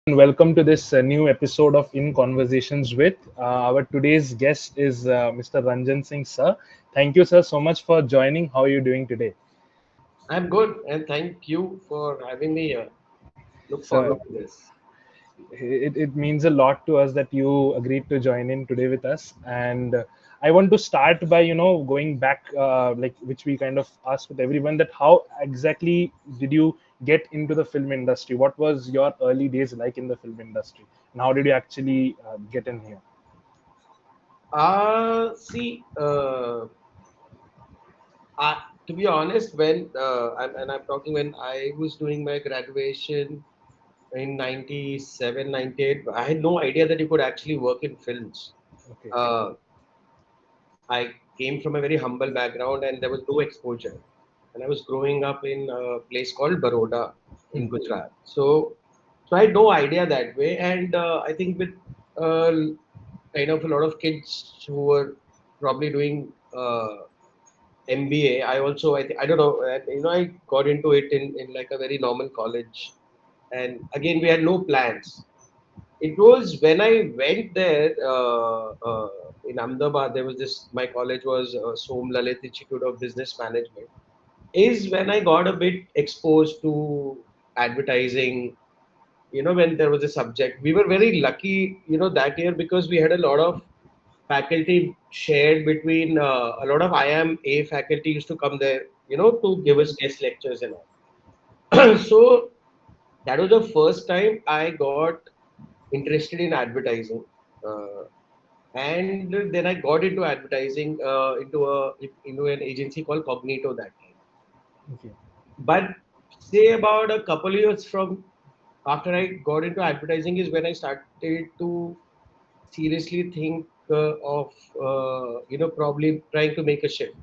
and welcome to this new episode of In Conversations with. Our today's guest is Mr. Ranjan Singh, sir. Thank you, sir, so much for joining. How are you doing today? I'm good, and thank you for having me here. Look Sir, forward to this. it means a lot to us that you agreed to join in today with us. And I want to start by, going back, like which we kind of asked with everyone, that how exactly did you get into the film industry? What was your early days like in the film industry? And how did you actually get in here? See, to be honest, I'm talking when I was doing my graduation in 97, 98, I had no idea that you could actually work in films. Okay. Uh, I came from a very humble background and there was no exposure. And I was growing up in a place called Baroda in Hmm. Gujarat. So I had no idea that way. And I think with uh, kind of a lot of kids who were probably doing MBA, I don't know, I got into it in like a very normal college. And again, we had no plans. It was when I went there in Ahmedabad. There was this. My college was Som Lalit Institute of Business Management. Is when I got a bit exposed to advertising. When there was a subject, we were very lucky. That year because we had a lot of faculty shared between a lot of IIM faculty used to come there. To give us guest lectures and all. So that was the first time I got interested in advertising. Uh, and then I got into advertising into an agency called Cognito that time. Okay. But say about a couple years from after I got into advertising is when I started to seriously think of probably trying to make a shift.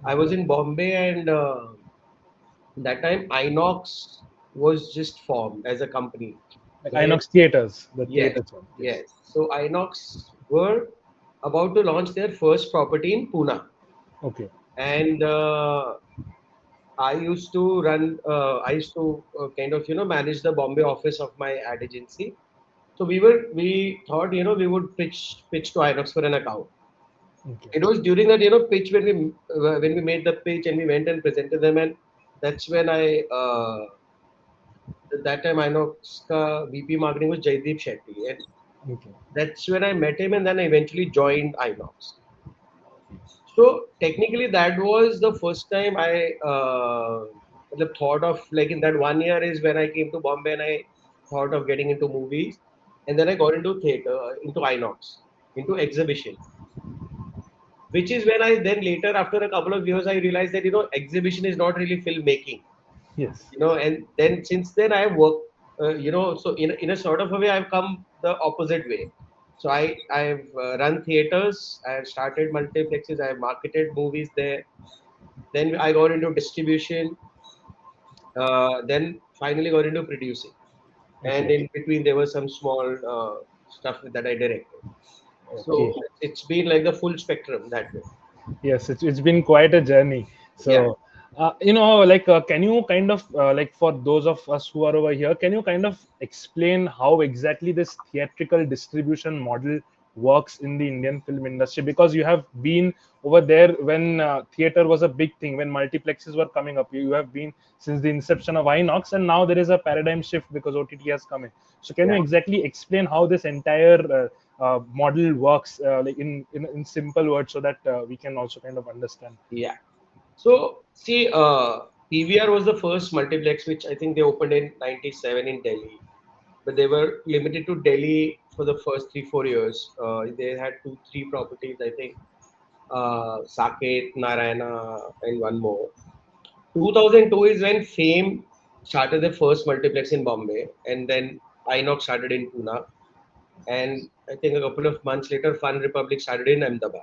I was in Bombay and that time Inox was just formed as a company Like where Inox Theaters, the yes, theaters one. Yes. yes. So Inox were about to launch their first property in Pune, Okay. and I used to kind of manage the Bombay office of my ad agency. So we thought we would pitch to Inox for an account. Okay. It was during that pitch when we made the pitch and we went and presented them, and that's when I that time Inox ka VP marketing was Jaideep Shetty, and Okay. that's when I met him, and then I eventually joined Inox. So technically, that was the first time I thought of like in that 1 year is when I came to Bombay and I thought of getting into movies, and then I got into theater, into Inox, into exhibition, which is when I then later after a couple of years I realized that exhibition is not really filmmaking, Yes. and then since then I have worked, so in a sort of a way I've come the opposite way. So I've run theaters, I have started multiplexes, I have marketed movies there. Then I got into distribution. Then finally got into producing, and Okay. in between there was some small stuff that I directed. Okay. So it's been like the full spectrum that way. Yes, it's been quite a journey. Yeah. So, like, can you kind of, like, for those of us who are over here, can you kind of explain how exactly this theatrical distribution model works in the Indian film industry? Because you have been over there when theater was a big thing, when multiplexes were coming up. You have been since the inception of Inox, and now there is a paradigm shift because OTT has come in. So, can you Yeah. exactly explain how this entire model works, like in simple words, so that we can also kind of understand? Yeah. So see, PVR was the first multiplex which I think they opened in '97 in Delhi, but they were limited to Delhi for the first 3 4 years. They had two three properties, I think, Saket, Narayana, and one more. 2002 is when Fame started the first multiplex in Bombay, and then Inox started in Pune, and I think a couple of months later, Fun Republic started in Ahmedabad.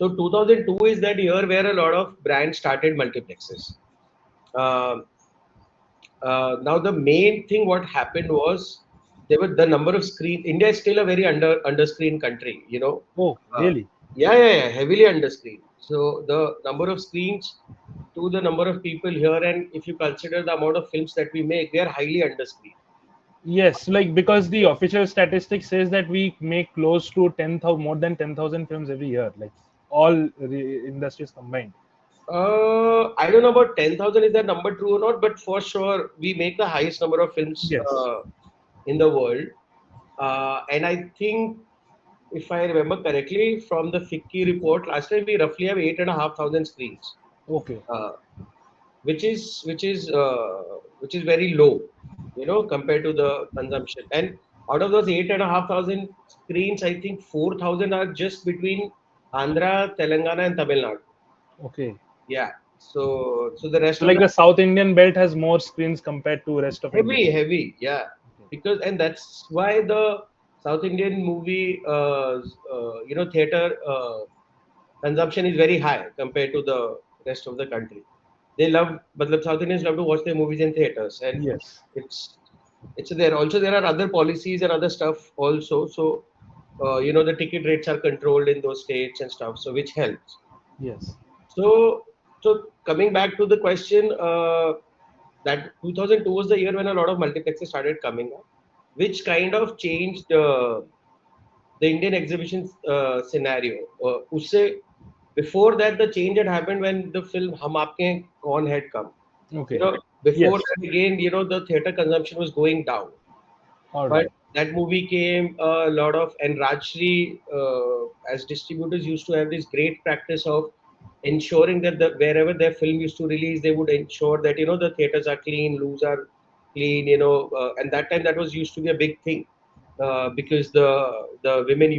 So 2002 is that year where a lot of brands started multiplexes. Uh, now the main thing what happened was there were the number of screen. India is still a very under screen country. Oh, Uh, really? yeah, heavily under screen. So the number of screens to the number of people here, and if you consider the amount of films that we make, they are highly under screen. Yes, like because the official statistics says that we make close to 10,000, more than 10,000 films every year, like all industries combined. I don't know about 10,000 is that number true or not, but for sure we make the highest number of films Yes. in the world. And I think, if I remember correctly, from the FICCI report last time, we roughly have 8,500 screens, Okay. uh, which is very low, compared to the consumption. And out of those 8,500 screens, I think 4,000 are just between Andhra, Telangana, and Tamil Nadu. Okay. Yeah. So the rest So of like the the South Indian belt has more screens compared to rest of India. heavy, yeah. Because and that's why the South Indian movie, theater consumption is very high compared to the rest of the country. They love, but the South Indians love to watch their movies in theaters, and Yes. it's it's there. Also, there are other policies and other stuff also. So, the ticket rates are controlled in those states and stuff, so which helps. Yes. So, so coming back to the question, that 2002 was the year when a lot of multiplexes started coming up, which kind of changed the Indian exhibition scenario. Before that, the change had happened when the film Hum Aapke Hain Kaun had come. Okay. Before Yes. that, again, the theater consumption was going down. All But right. that movie came a lot of, and Rajshri, as distributors, used to have this great practice of ensuring that wherever their film used to release, they would ensure that the theaters are clean, loos are clean, and that time that was used to be a big thing, because the women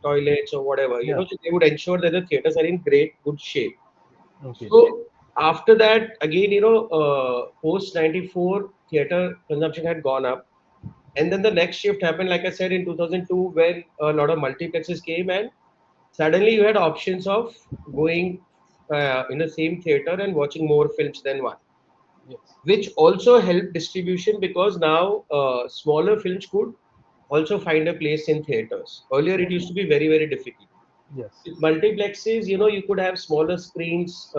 toilets or whatever, Yeah. so they would ensure that the theaters are in great good shape. Okay. So after that, again, post 94, theater consumption had gone up, and then the next shift happened, like I said, in 2002, when a lot of multiplexes came, and suddenly you had options of going in the same theater and watching more films than one, Yes. which also helped distribution, because now smaller films could also find a place in theaters. Earlier, it used to be very, very difficult. Yes. With multiplexes, you could have smaller screens,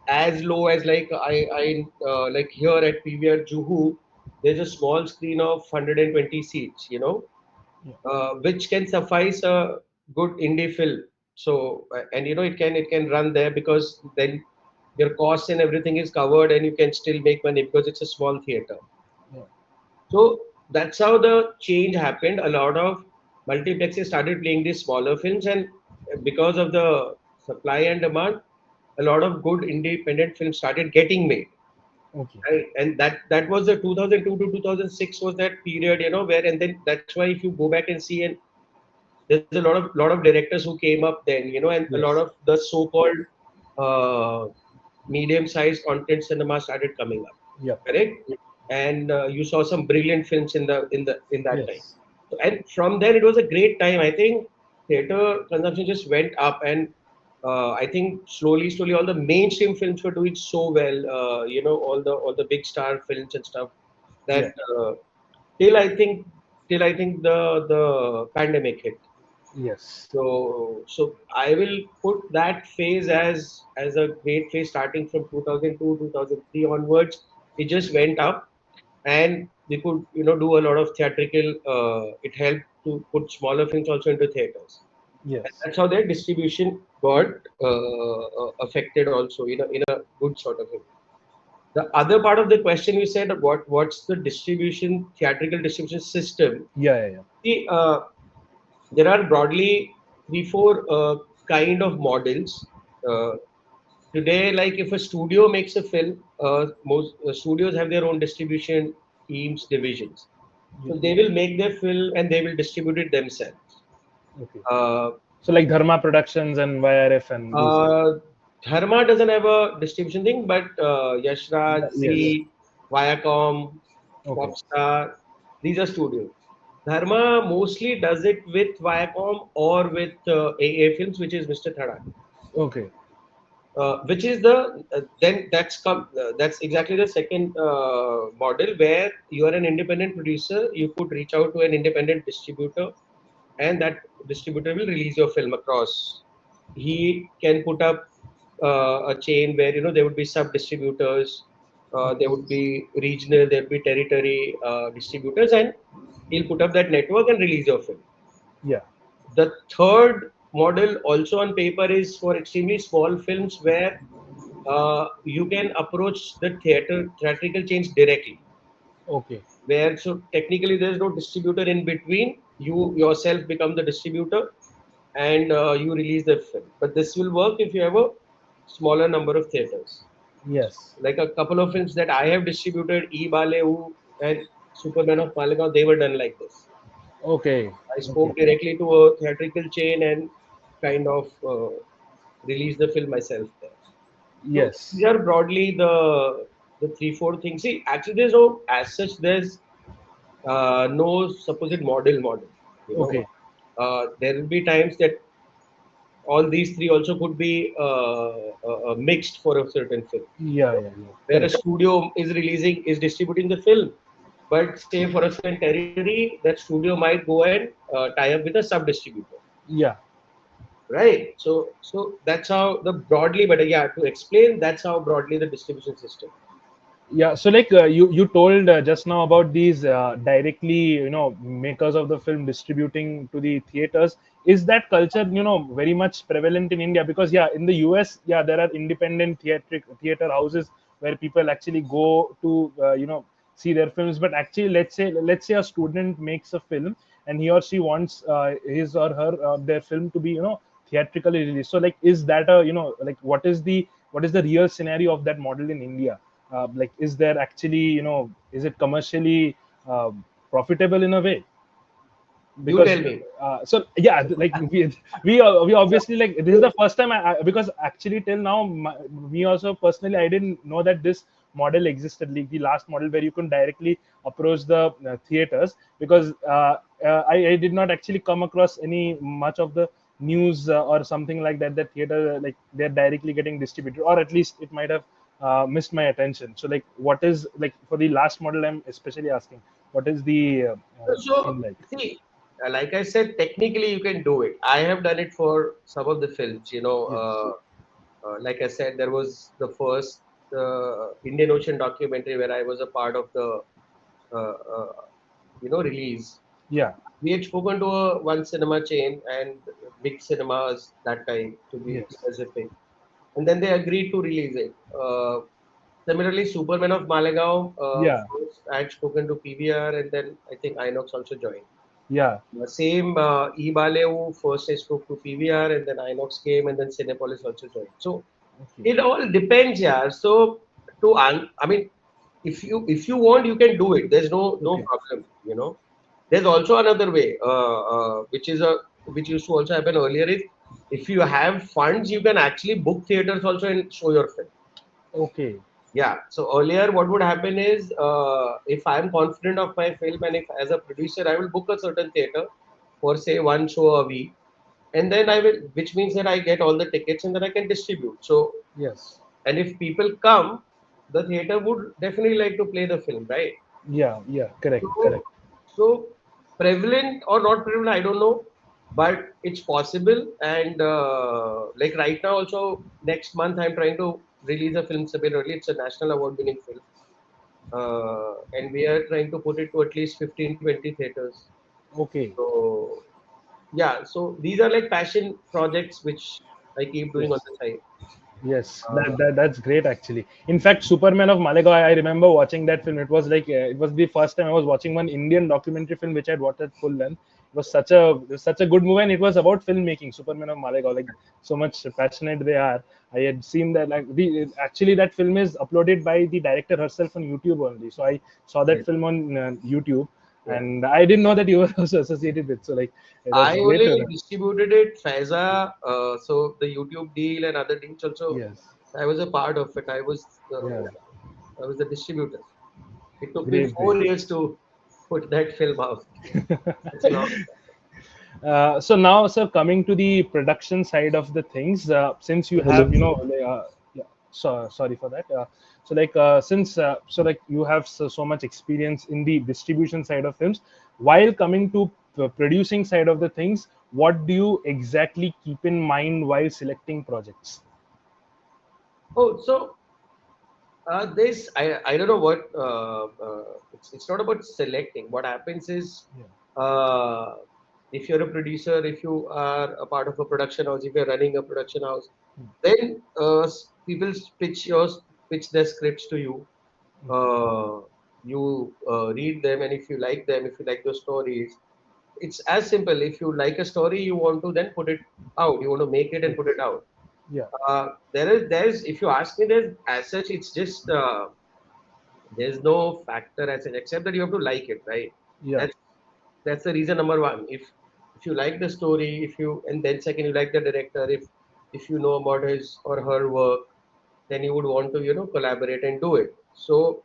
as low as, like here at PVR Juhu, there's a small screen of 120 seats, Yeah. which can suffice a good indie film. So, and it can run there, because then your costs and everything is covered, and you can still make money because it's a small theater. Yeah. So that's how the change happened. A lot of multiplexes started playing these smaller films, and because of the supply and demand, a lot of good independent films started getting made. Okay. Right? And that was the 2002 to 2006 was that period, where, and then that's why if you go back and see, and there's a lot of directors who came up then, and a lot Yes. of the so-called uh, medium-sized content cinema started coming up. Yep. Correct? And you saw some brilliant films in that time. Yes. So, and from there, it was a great time. I think theater consumption just went up, and I think slowly, all the mainstream films were doing so well. All the big star films and stuff, Yeah. that till I think till I think the pandemic hit. Yes. So I will put that phase as a great phase, starting from 2002 2003 onwards. It just went up, and we could do a lot of theatrical. It helped to put smaller films also into theaters, and Yes. that's how their distribution got affected also, in a good sort of way. The other part of the question, you said, what's the theatrical distribution system. Yeah. Yeah. Yeah. See, there are broadly three, four kind of models. Uh, Today, like if a studio makes a film, most studios have their own distribution teams, divisions. Yeah. So they will make their film and they will distribute it themselves. Okay. Uh, So like Dharma Productions and YRF and these guys. uh, Dharma doesn't have a distribution thing, but Yashraj, Yes. Zee, Viacom, Okay. Popstar, these are studios. Dharma mostly does it with Viacom or with AA Films, which is Mr. Thada. Okay. Which is then that's exactly the second model, where you are an independent producer. You could reach out to an independent distributor, and that distributor will release your film across. He can put up a chain where there would be sub distributors, There would be regional, there would be territory distributors, and he'll put up that network and release your film. Yeah. The third model, also on paper, is for extremely small films where you can approach the theatrical chains directly. Okay. Where so technically there's no distributor in between. You yourself become the distributor and you release the film. But this will work if you have a smaller number of theaters. Yes. Like a couple of films that I have distributed, E Baleu and Superman of Malegaon, they were done like this. Okay. I Okay. spoke directly to a theatrical chain and kind of released the film myself there. So these Yes. are broadly the three four things. See, actually, there's no as such. There's no supposed model. You know, Okay. there will be times that all these three also could be mixed for a certain film. Yeah. Yeah. Yeah. Where a Correct. studio is distributing the film, but say for a certain territory, that studio might go and tie up with a sub distributor, Yeah. right? So that's how the broadly, but yeah, to explain, that's how broadly the distribution system. Yeah, so like you told just now about these directly, makers of the film distributing to the theaters. Is that culture, very much prevalent in India? Because yeah, in the US, yeah, there are independent theater houses where people actually go to see their films. But actually, let's say a student makes a film and he or she wants his or her their film to be theatrically released. So like, is that a like what is the real scenario of that model in India? Like, is there actually, is it commercially uh, profitable in a way? You Because tell me. so yeah, like we obviously, like, this is the first time because actually till now me also personally, I didn't know that this model existed, like the last model where you can directly approach the theaters. Because I did not actually come across any much of the news or something like that, that theater like they're directly getting distributed, or at least it might have missed my attention. So like, what is, like, for the last model, I'm especially asking, what is the thing So like? see, like I said, technically you can do it. I have done it for some of the films. Yes. Like I said, there was the first Indian Ocean documentary where I was a part of the uh, uh, release. Yeah. We had spoken to one cinema chain and big cinemas that time, to be Yes. specific, and then they agreed to release it. Similarly, Superman of Malegaon, Yeah. first I had spoken to PVR, and then I think Inox also joined. Yeah. Same Ibaleu, first I spoke to PVR, and then Inox came, and then Cinepolis also joined. So Okay. it all depends, yeah. So I mean, if you want, you can do it. There's no Okay. problem. There's also another way, which used to also happen earlier, is if you have funds, you can actually book theaters also and show your film. Okay. Yeah. So earlier, what would happen is, if I'm confident of my film, and if as a producer, I will book a certain theater for say one show a week, and then I will, which means that I get all the tickets and then I can distribute. So, Yes. and if people come, the theater would definitely like to play the film, right? Yeah. Yeah. Correct. So, Correct. so prevalent or not prevalent, I don't know, but it's possible. And like right now, also next month, I'm trying to release a film a bit early. It's a national award-winning film, and we are trying to put it to at least 15-20 theaters. Okay. So yeah, so these are like passion projects which I keep doing on Yes. the side. Yes, Uh, that's great actually. In fact, Superman of Malegaon, I remember watching that film. It was like it was the first time I was watching one Indian documentary film which I'd watched at full length. It was such a good movie, and it was about filmmaking. Superman of Malegaon, like, so much passionate they are. I had seen that, like, actually that film is uploaded by the director herself on YouTube only. So I saw that yes, film on YouTube, yeah. and I didn't know that you were also associated with. So like, that's I great to only know. distributed it Faiza, so the YouTube deal and other deals also. Yes. I was a part of it. Yeah. I was the distributor. It took me Great. Great. 4 years to put that film out. It's a long So now, sir, coming to the production side of the things, since you have, time. yeah, sorry for that. So like, since so like you have so much experience in the distribution side of films, while coming to producing side of the things, what do you exactly keep in mind while selecting projects? Oh, so I don't know what it's not about selecting. What happens is Yeah. uh, if you're a producer, if you are a part of a production house, if you're running a production house, Hmm. then people pitch their scripts to you. Okay. You read them, and if you like them, if you like those stories, it's as simple. If you like a story, you want to then put it out. You want to make it and Yes. put it out. Yeah. There's if you ask me, there's as such, it's just there's no factor as such, except that you have to like it, right? Yeah. That's that's the reason number one. If you like the story, if you and then second you like the director, if you know about his or her work, then you would want to collaborate and do it. So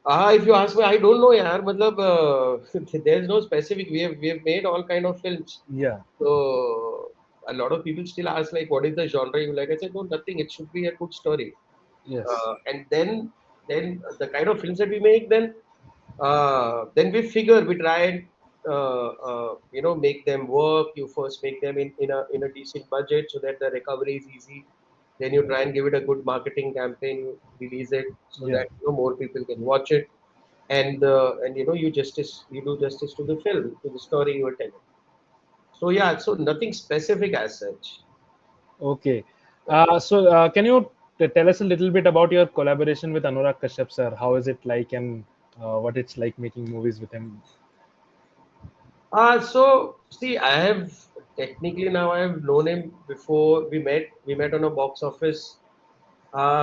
if you ask me, I don't know, yaar. Matlab, there's no specific. We have made all kind of films. Yeah. So a lot of people still ask like, what is the genre you like? I said, no, nothing. It should be a good story. Yes. And then the kind of films that we make, then we figure we try and make them work. You first make them in a decent budget so that the recovery is easy. Then you try and give it a good marketing campaign. You release it so Yeah. that more people can watch it, and you do justice to the film, to the story you are telling. So yeah, so nothing specific as such. Okay. So, can you tell us a little bit about your collaboration with Anurag Kashyap, sir? How is it like, and what it's like making movies with him? So see, I have technically now I have known him before we met. We met on a box office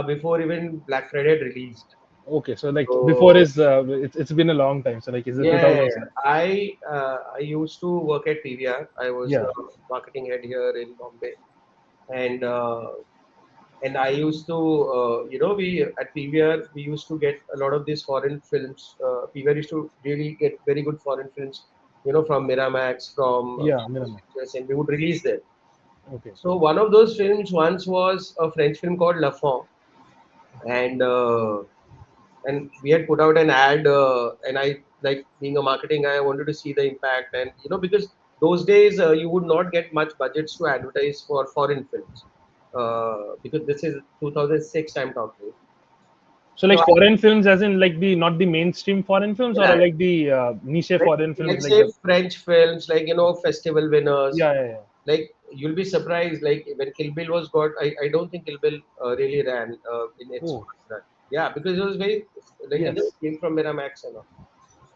before even Black Friday had released. Okay, so like before So is it's been a long time. So like, is it yeah, yeah, 2000? yeah. I used to work at PVR. I was Yeah. the marketing head here in Bombay, and I used to we at PVR we used to get a lot of these foreign films. PVR used to really get very good foreign films, from Miramax, from Yeah, Famous Mirama. Pictures, and we would release them. Okay. So one of those films once was a French film called La Fond, and we had put out an ad, and I like being a marketing guy, I wanted to see the impact, and because those days you would not get much budgets to advertise for foreign films, because this is 2006 I'm talking. So So like foreign films, as in like the not the mainstream foreign films, or yeah, like the niche like foreign films, let's like say the French films, like festival winners. yeah, yeah, yeah. Like you'll be surprised, like when Kill Bill was got, I don't think Kill Bill really ran in its Oh, first run. Yeah, because it was very like yes. it came from Miramax and all.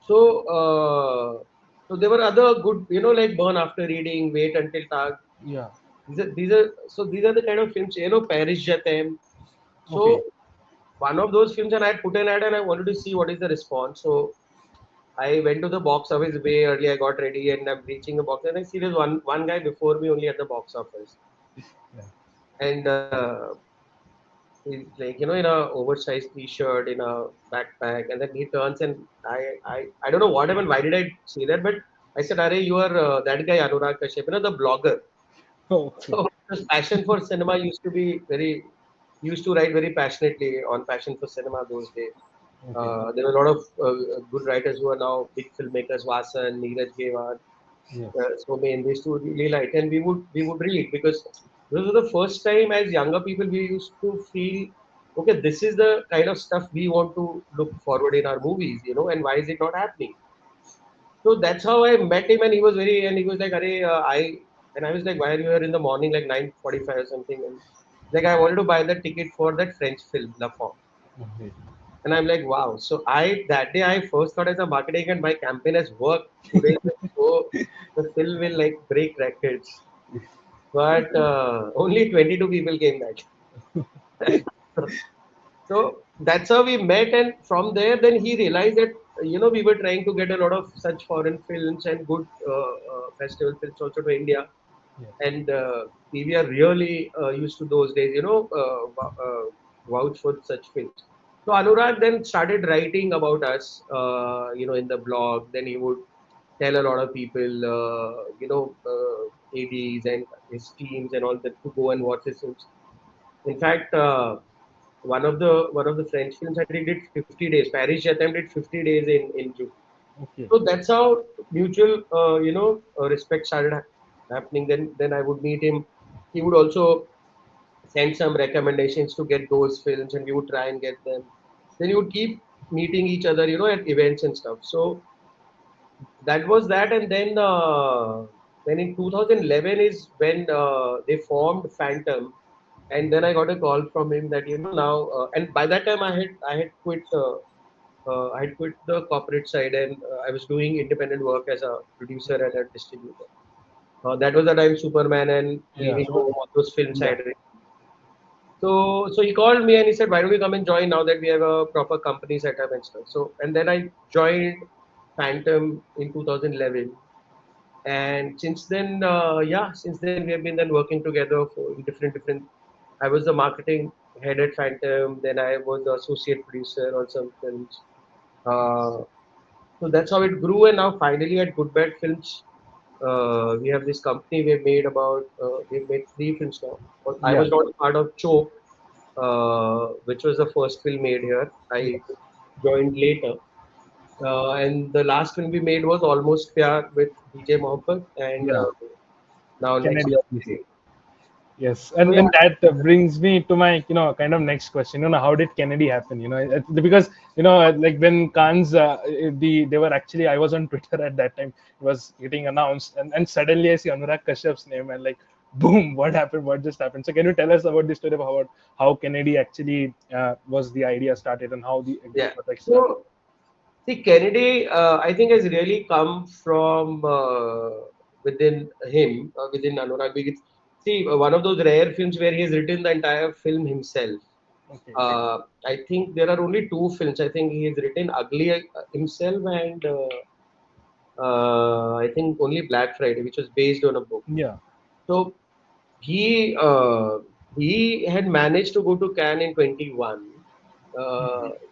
So, so there were other good, like Burn After Reading, Wait Until Tag. Yeah. These are the kind of films, Paris Jatem. Okay. So one of those films, and I put an ad, and I wanted to see what is the response. So I went to the box office way early. I got ready, and I'm reaching the box, and I see there's one guy before me only at the box office, Yeah. and he's like in a oversized t-shirt, in a backpack, and then he turns, and I don't know what happened. Why did I say that? But I said, "Arey, you are that guy Anurag Kashyap, the blogger." Okay. So his passion for cinema used to write very passionately on passion for cinema those days. Okay. There were a lot of good writers who are now big filmmakers, Vasan, Neeraj Gewan, Yes. so many. They used to really like, and we would read, because this was the first time as younger people we used to feel, okay, this is the kind of stuff we want to look forward in our movies, and why is it not happening? So that's how I met him, and he was like, "Arey, and I was like, why are you here in the morning, like 9:45 or something?" And like, I wanted to buy the ticket for that French film, La Fond. Okay. And I'm like, wow. So that day I first thought as a marketing, and my campaign has worked. Today, so the film will like break records. But only 22 people came back. So that's how we met, and from there, then he realized that we were trying to get a lot of such foreign films and good festival films also to India, Yes. and PVR really used to those days, vouch for such films. So Anurag then started writing about us, in the blog. Then he would tell a lot of people, ADs and his teams and all that to go and watch his films. In fact, one of the French films I did 50 days. Paris Jatam did 50 days in June. Okay. So that's how mutual, respect started happening. Then I would meet him. He would also send some recommendations to get those films, and we would try and get them. Then you would keep meeting each other, at events and stuff. So that was that, and then in 2011 is when they formed Phantom, and then I got a call from him that now, and by that time I had quit. I had quit the corporate side, and I was doing independent work as a producer and a distributor. That was the time Superman and Yeah. Leaving So Home, all those films I yeah. had. So he called me and he said, "Why don't we come and join now that we have a proper company setup and stuff?" So and then I joined Phantom in 2011, and since then we have been then working together for different. I was the marketing head at Phantom, then I was the associate producer on some films. Uh, so that's how it grew, and now finally at Good Bad Films, we have this company. We've made 3 films now. But I Yeah. was not part of Choke, which was the first film made here. I Yes. joined later. And the last film we made was Almost Pyar with DJ Mohammed, and Yeah. now next Kennedy. is Yes. Kennedy. Yes, So and yeah, then that brings me to my kind of next question. How did Kennedy happen? Because like when Khan's they were actually, I was on Twitter at that time. It was getting announced, and suddenly I see Anurag Kashyap's name, and like boom, what happened? What just happened? So can you tell us about the story about how Kennedy actually was the idea started, and how the yeah. project started? So see, Kennedy, I think has really come from within him, within Anurag. Because, see, one of those rare films where he has written the entire film himself. Okay. I think there are only 2 films. I think he has written Ugly himself, and I think only Black Friday, which was based on a book. Yeah. So he uh, he had managed to go to Cannes in 21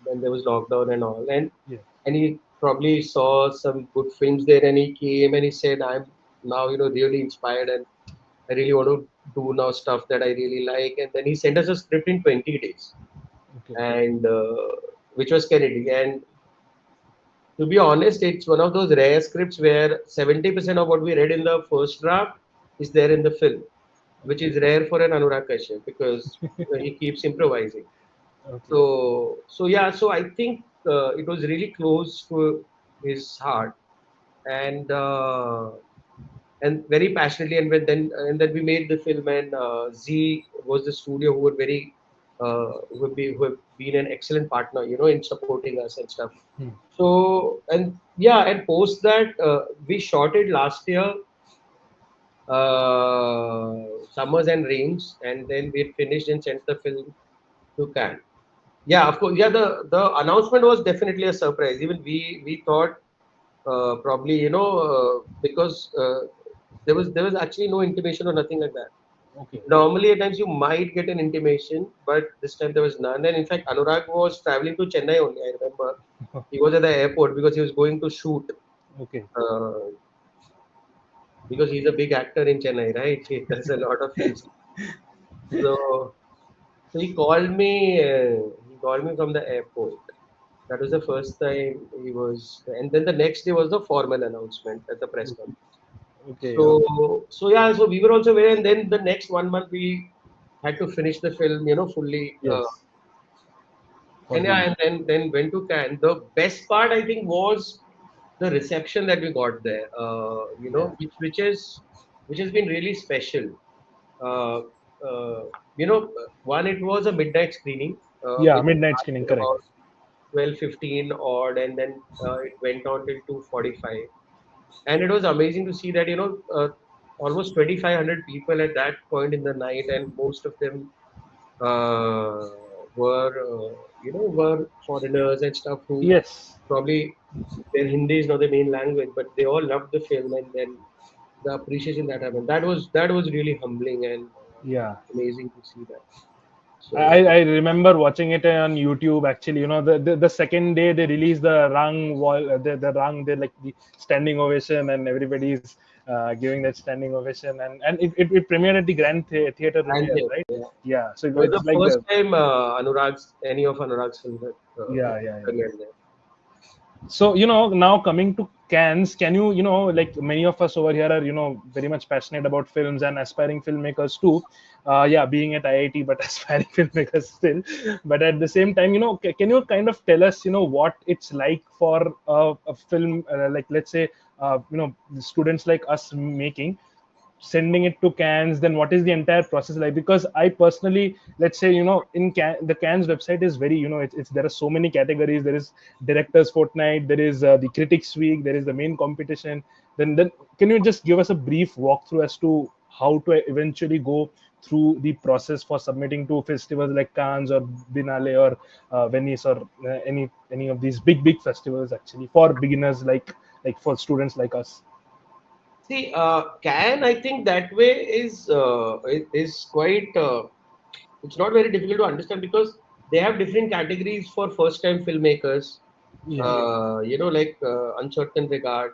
when there was lockdown and all, Yeah. and he probably saw some good films there, and he came and he said, "I'm now really inspired, and I really want to do now stuff that I really like." And then he sent us a script in 20 days, Okay. and which was Kennedy. And to be honest, it's one of those rare scripts where 70% of what we read in the first draft is there in the film, which Okay. is rare for an Anurag Kashyap because he keeps improvising. Okay. So yeah, so I think it was really close to his heart, and very passionately. And then we made the film, and Z was the studio who were very who have been an excellent partner, in supporting us and stuff. Hmm. So and yeah, and post that we shot it last year, summers and rains, and then we finished and sent the film to Cannes. Yeah, of course. Yeah, the announcement was definitely a surprise. Even we thought probably because there was actually no intimation or nothing like that. Okay. Normally, at times you might get an intimation, but this time there was none. And in fact, Anurag was traveling to Chennai only. I remember he was at the airport because he was going to shoot. Okay. Uh, because he's a big actor in Chennai, right? He does a lot of films. So, so he called me. He called me from the airport. That was the first time he was, and then the next day was the formal announcement at the press conference. Okay. Okay. So yeah, so we were also there, and then the next 1 month we had to finish the film, fully. Yes. For And yeah, the and then went to Cannes. The best part I think was the reception that we got there. yeah. Which has been really special. Uh, One, it was a midnight screening, Yeah, which midnight screening, started correct. about 12:15 odd, and then it went on till 2:45. And it was amazing to see that almost 2,500 people at that point in the night, and most of them uh, were foreigners and stuff who Yes. probably their Hindi is not the main language, but they all loved the film, and then the appreciation that happened. That was really humbling and Yeah. amazing to see that. I, So I remember watching it on YouTube. Actually, the second day they released the Rang wall, the Rang, they like the standing ovation, and everybody's giving that standing ovation, and it premiered at the Grand Theater and Lumiere, right? yeah. Yeah. So It was it's the like first the time any of Anurag's films had yeah, yeah, yeah. premiered there. So, now coming to cans, can you, like many of us over here are, very much passionate about films and aspiring filmmakers too. Yeah, being at IIT, but aspiring filmmakers still. But at the same time, can you kind of tell us, what it's like for a film, like let's say, students like us making, sending it to cans, then what is the entire process like? Because I personally, let's say, the cans website is very, it's there are so many categories. There is directors fortnight, there is the critics week, there is the main competition. Then can you just give us a brief walkthrough as to how to eventually go through the process for submitting to festivals like Cannes or Biennale or Venice or any of these big festivals, actually, for beginners, like for students like us? See, can I think that way is quite. It's not very difficult to understand because they have different categories for first-time filmmakers. Yeah. Like uncertain regard.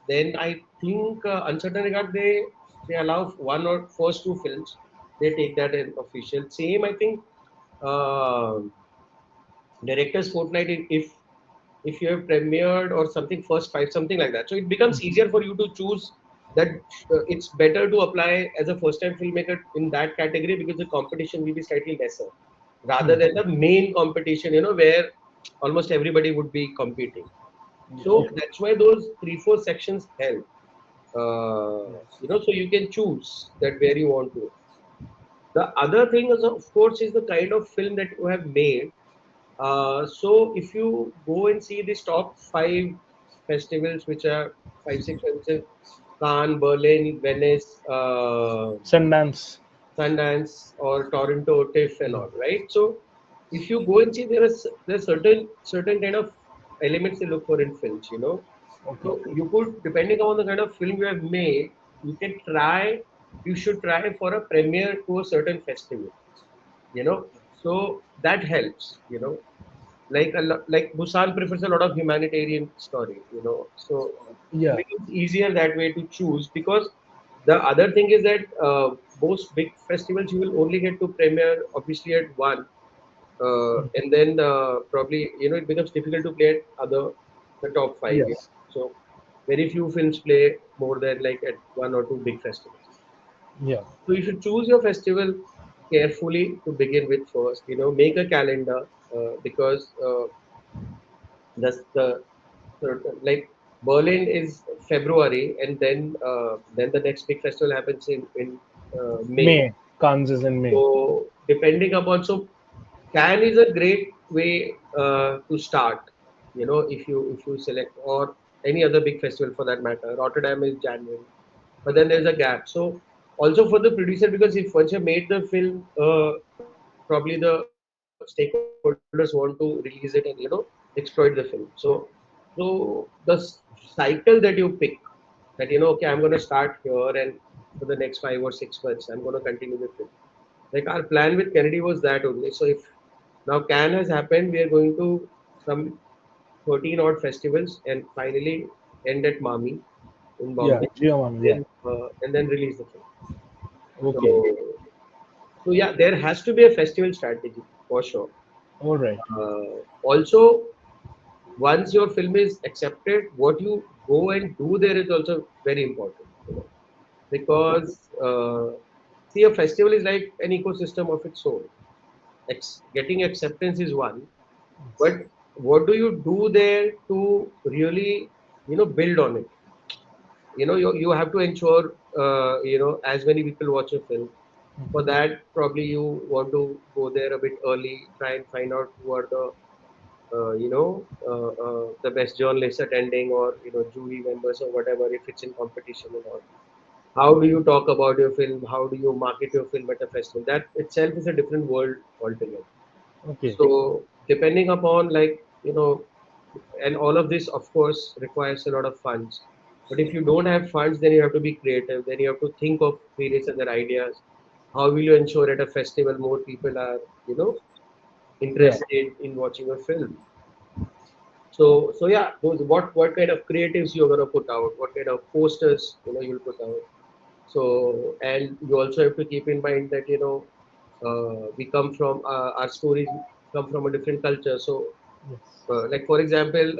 Then I think uncertain regard they allow one or first two films. They take that in official. Same I think. Uh, Director's fortnight if you have premiered or something first five something like that, so it becomes easier for you to choose that. It's better to apply as a first time filmmaker in that category because the competition will be slightly lesser rather Hmm. than the main competition, where almost everybody would be competing. Yeah, So okay. that's why those 3 4 sections help, Yes. so you can choose that where you want to. The other thing is, of course, is the kind of film that you have made. So if you go and see these top five festivals, which are five, six festivals, Cannes, Berlin, Venice, Sundance. Sundance, or Toronto, TIFF, and Hmm. all, right? So if you go and see, there are certain kind of elements they look for in films, Okay. So you could, depending on the kind of film you have made, you can try. You should try for a premiere to a certain festival, So that helps, like like Busan prefers a lot of humanitarian story, so it Yeah. becomes easier that way to choose because the other thing is that most big festivals you will only get to premiere obviously at one, and then probably it becomes difficult to play at other the top five. Yeah. Yes. So very few films play more than like at one or two big festivals. Yeah. So you should choose your festival carefully to begin with first. Make a calendar because the like Berlin is February, and then the next big festival happens in May. May. Cannes is in May. So depending upon, so Cannes is a great way to start. If you select, or any other big festival for that matter. Rotterdam is January, but then there's a gap. So also for the producer, because if once you made the film, probably the stakeholders want to release it and exploit the film. So the cycle that you pick, that okay, I'm going to start here, and for the next 5 or 6 months I'm going to continue the film. Like our plan with Kennedy was that only. So if now Cannes has happened, we are going to some 13 odd festivals and finally end at Mami in Yeah. Bombay, Geomam. Yeah. and then release the film. Okay. So yeah, there has to be a festival strategy for sure. All right. Also, once your film is accepted, what you go and do there is also very important. Okay. Because see, a festival is like an ecosystem of its own. Getting acceptance is one, but what do you do there to really build on it? You have to ensure as many people watch a film. For that, probably you want to go there a bit early, try and find out who are the best journalists attending, or jury members or whatever, if it's in competition and all. How do you talk about your film? How do you market your film at a festival? That itself is a different world altogether. Okay. So depending upon, like, and all of this of course requires a lot of funds. But if you don't have funds, then you have to be creative. Then you have to think of various other ideas. How will you ensure at a festival more people are, Yeah. interested in watching a film? So yeah, those what kind of creatives you're gonna put out, what kind of posters you'll put out. So, and you also have to keep in mind that we come from our stories come from a different culture. So Yes. Like for example,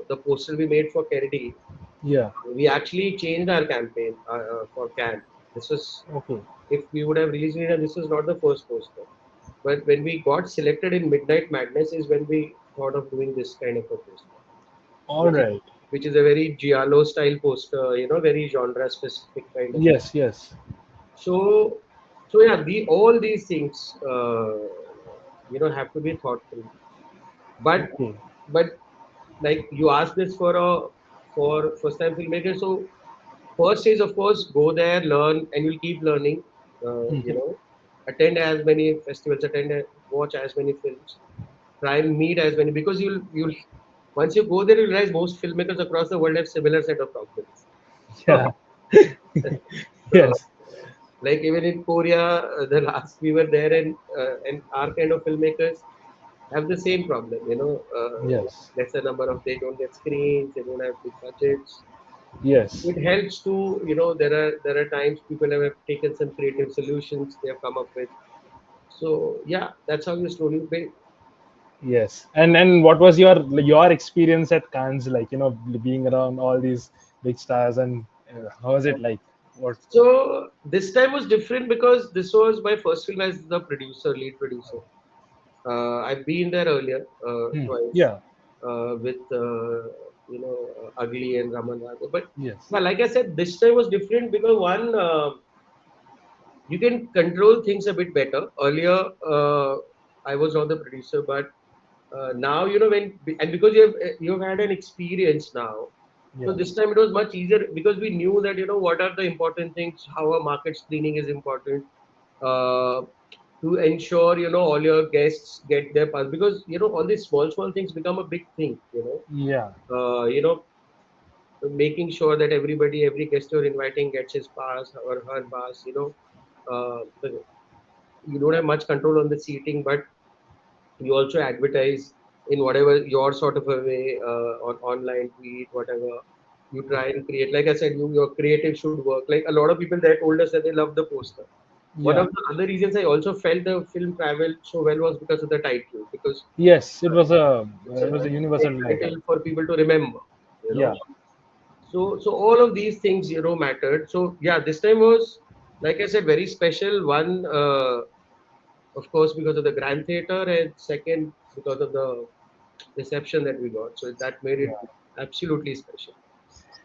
the poster we made for Kennedy, Yeah. we actually changed our campaign for Can. This was, Okay. if we would have released it, and this was not the first poster. But when we got selected in Midnight Madness is when we thought of doing this kind of a poster, All which is right. which is a very giallo style poster, very genre specific kind of. Yes. Yes. So, so yeah, the all these things, have to be thought through. But Okay. but like you asked this for first time filmmakers, so first is of course go there, learn, and you'll keep learning. Attend as many festivals, watch as many films, try and meet as many because you'll once you go there, you'll realize most filmmakers across the world have similar set of problems. Yeah. So, Yes. like even in Korea, the last we were there, and our kind of filmmakers have the same problem. Yes. Lesser number of they don't get screens, they don't have big budgets. Yes. It helps to there are times people have taken some creative solutions they have come up with. So yeah, that's how you slowly build. Yes. And what was your experience at Cannes like? Being around all these big stars, and how was it like? What? So this time was different because this was my first film as the lead producer. I've been there earlier twice Yeah. with Ugly and Raman Rago. But Yes. yeah, like I said, this time was different because one, you can control things a bit better. Earlier, I was not the producer, but now when and because you've had an experience now, so Yeah. this time it was much easier because we knew that what are the important things, how a market screening is important. Uh, to ensure all your guests get their pass because all these small things become a big thing. Yeah. Making sure that every guest you're inviting gets his pass or her pass. You don't have much control on the seating, but you also advertise in whatever your sort of a way, on online tweet whatever you try and create. Like I said, your creative should work. Like a lot of people there told us that they love the poster. One Yeah. of the other reasons I also felt the film traveled so well was because of the title, because Yes. It uh, was a it's a it was a great universal title. title for people to remember. You know, Yeah. so all of these things mattered. So yeah, this time was, like I said, very special. One, of course, because of the Grand Theatre, and second because of the reception that we got. So that made it Yeah. absolutely special.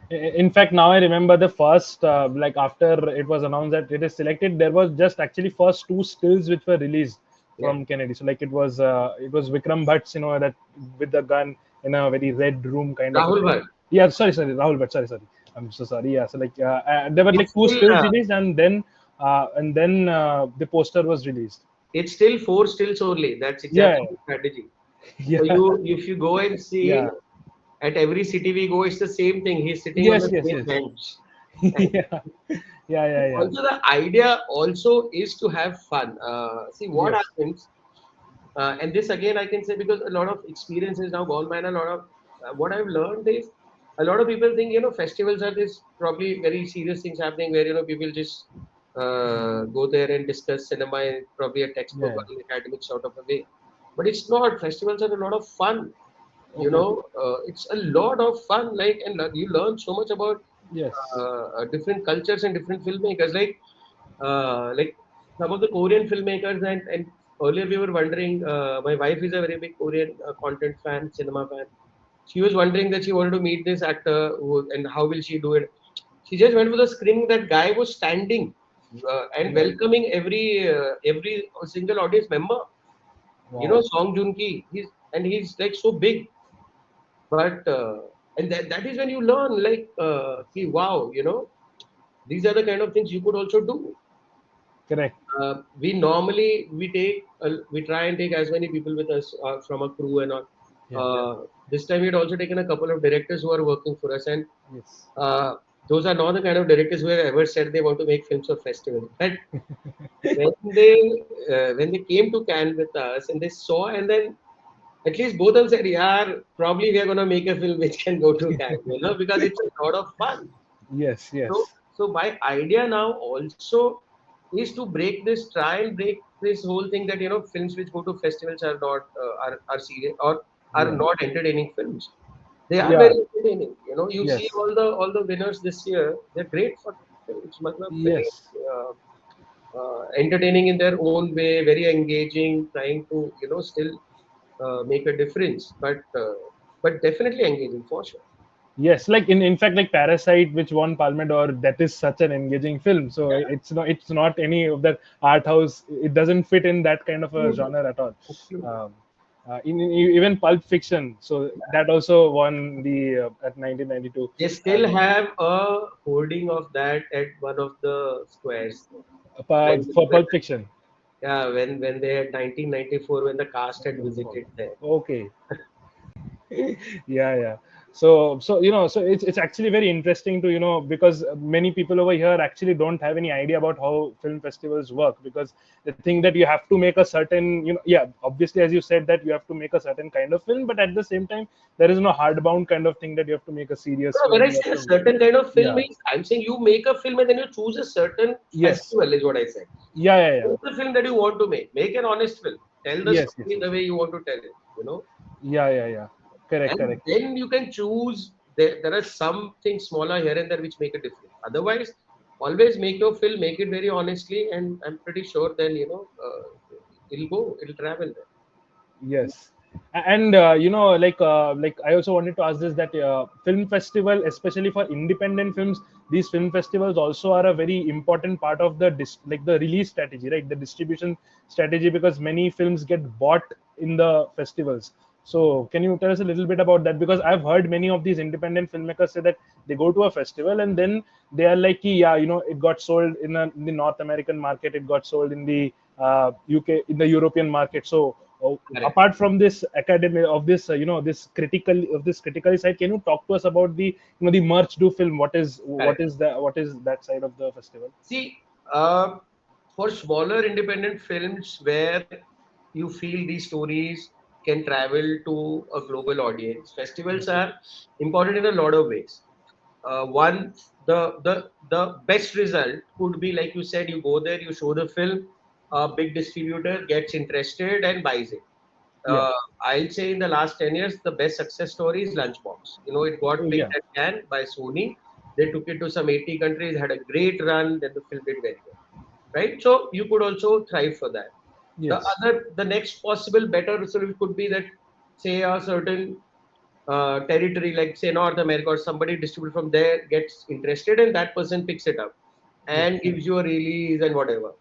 In fact, now I remember the first, like after it was announced that it is selected, there was just actually first two stills which were released Yeah, from Kennedy. So like it was Vikram Bhatt's, that with the gun in a very red room kind of a Rahul thing. Bhatt. Yeah, sorry, Rahul Bhatt, sorry. I'm so sorry. Yeah, so like there were It's like two still stills released, and then the poster was released. it's still four stills only. That's Yeah, exactly the strategy. So yeah, if you go and see yeah. at every city we go, it's the same thing. He's sitting on Yes, the yes, same yes. bench. And Yeah, yeah. also the idea also is to have fun. See what Yes, happens, and this again I can say because a lot of experience is now gone by, and a lot of what I've learned is a lot of people think festivals are this probably very serious things happening where people just go there and discuss cinema in probably a textbook yeah. or an academic sort of a way, but it's not. Festivals are a lot of fun. Okay. It's a lot of fun, like, and you learn so much about Yes. different cultures and different filmmakers, like some of the Korean filmmakers, and earlier we were wondering, my wife is a very big Korean content fan, cinema fan. She was wondering that she wanted to meet this actor and how will she do it. She just went for the screening. That guy was standing and Yeah. welcoming every single audience member. Wow. Song Joong Ki, he's like so big, but and that is when you learn, like, wow, these are the kind of things you could also do. Correct. We normally we try and take as many people with us from a crew and all. Yeah. This time we had also taken a couple of directors who are working for us, and Yes. uh, those are not the kind of directors who have ever said they want to make films for festivals. But when they came to Cannes with us and they saw, and then at least both of them said, "Yeah, probably we are gonna make a film which can go to Cannes," because it's a lot of fun. Yes. So, Yes. so my idea now also is to try and break this whole thing that films which go to festivals are not are serious, or are Yeah. not entertaining films. They are Yeah. very entertaining. You know, you see Yes. all the winners this year. They're great fucking films. Matlab, very Yes. entertaining in their own way, very engaging, trying to still make a difference, but definitely engaging for sure. Yes, like in fact, like Parasite, which won Palme d'Or, that is such an engaging film. So Yeah. it's not any of that art house. It doesn't fit in that kind of a Absolutely. genre at all. Absolutely. Um, even Pulp Fiction, so that also won the at 1992. They Uh, still have a hoarding of that at one of the squares. When, for when Pulp Fiction. yeah, when they had 1994 when the cast had visited there. Okay. Yeah. So it's actually very interesting to because many people over here actually don't have any idea about how film festivals work, because they think that you have to make a certain yeah, obviously, as you said, that you have to make a certain kind of film, but at the same time there is no hardbound kind of thing that you have to make a serious No, when film. I You have say a to. certain kind of film, Yeah. means I'm saying you make a film and then you choose a certain Yes. festival, is what I said. Yeah. Choose the film that you want to make. Make an honest film. Tell the story Yes. the way you want to tell it, you know. Yeah. Correct, And correct. then you can choose. There are some things smaller here and there which make a difference. Otherwise, always make your film, make it very honestly, and I'm pretty sure then it'll go, it'll travel there. Yes, and like I also wanted to ask this, that film festival, especially for independent films, these film festivals also are a very important part of the like the release strategy, right? The distribution strategy, because many films get bought in the festivals. So, can you tell us a little bit about that? Because I've heard many of these independent filmmakers say that they go to a festival and then they are like, yeah, it got sold in the North American market, it got sold in the UK, in the European market. So, Correct. apart from this academy of this this critical side, can you talk to us about the the merch do film? Correct. What is that side of the festival? See, uh, for smaller independent films where you feel these stories can travel to a global audience, festivals Okay. are important in a lot of ways. One, the best result could be like you said, you go there, you show the film, a big distributor gets interested and buys it. Yeah. uh, I'll say in the last 10 years, the best success story is Lunchbox. It Oh, got yeah. picked at Cannes by Sony. They took it to some 80 countries, had a great run, then the film did very well. Right? So you could also thrive for that. Yes. The next possible better result could be that, say, a certain territory, like say North America or somebody distributed from there gets interested and that person picks it up Yeah. and gives you a release and whatever.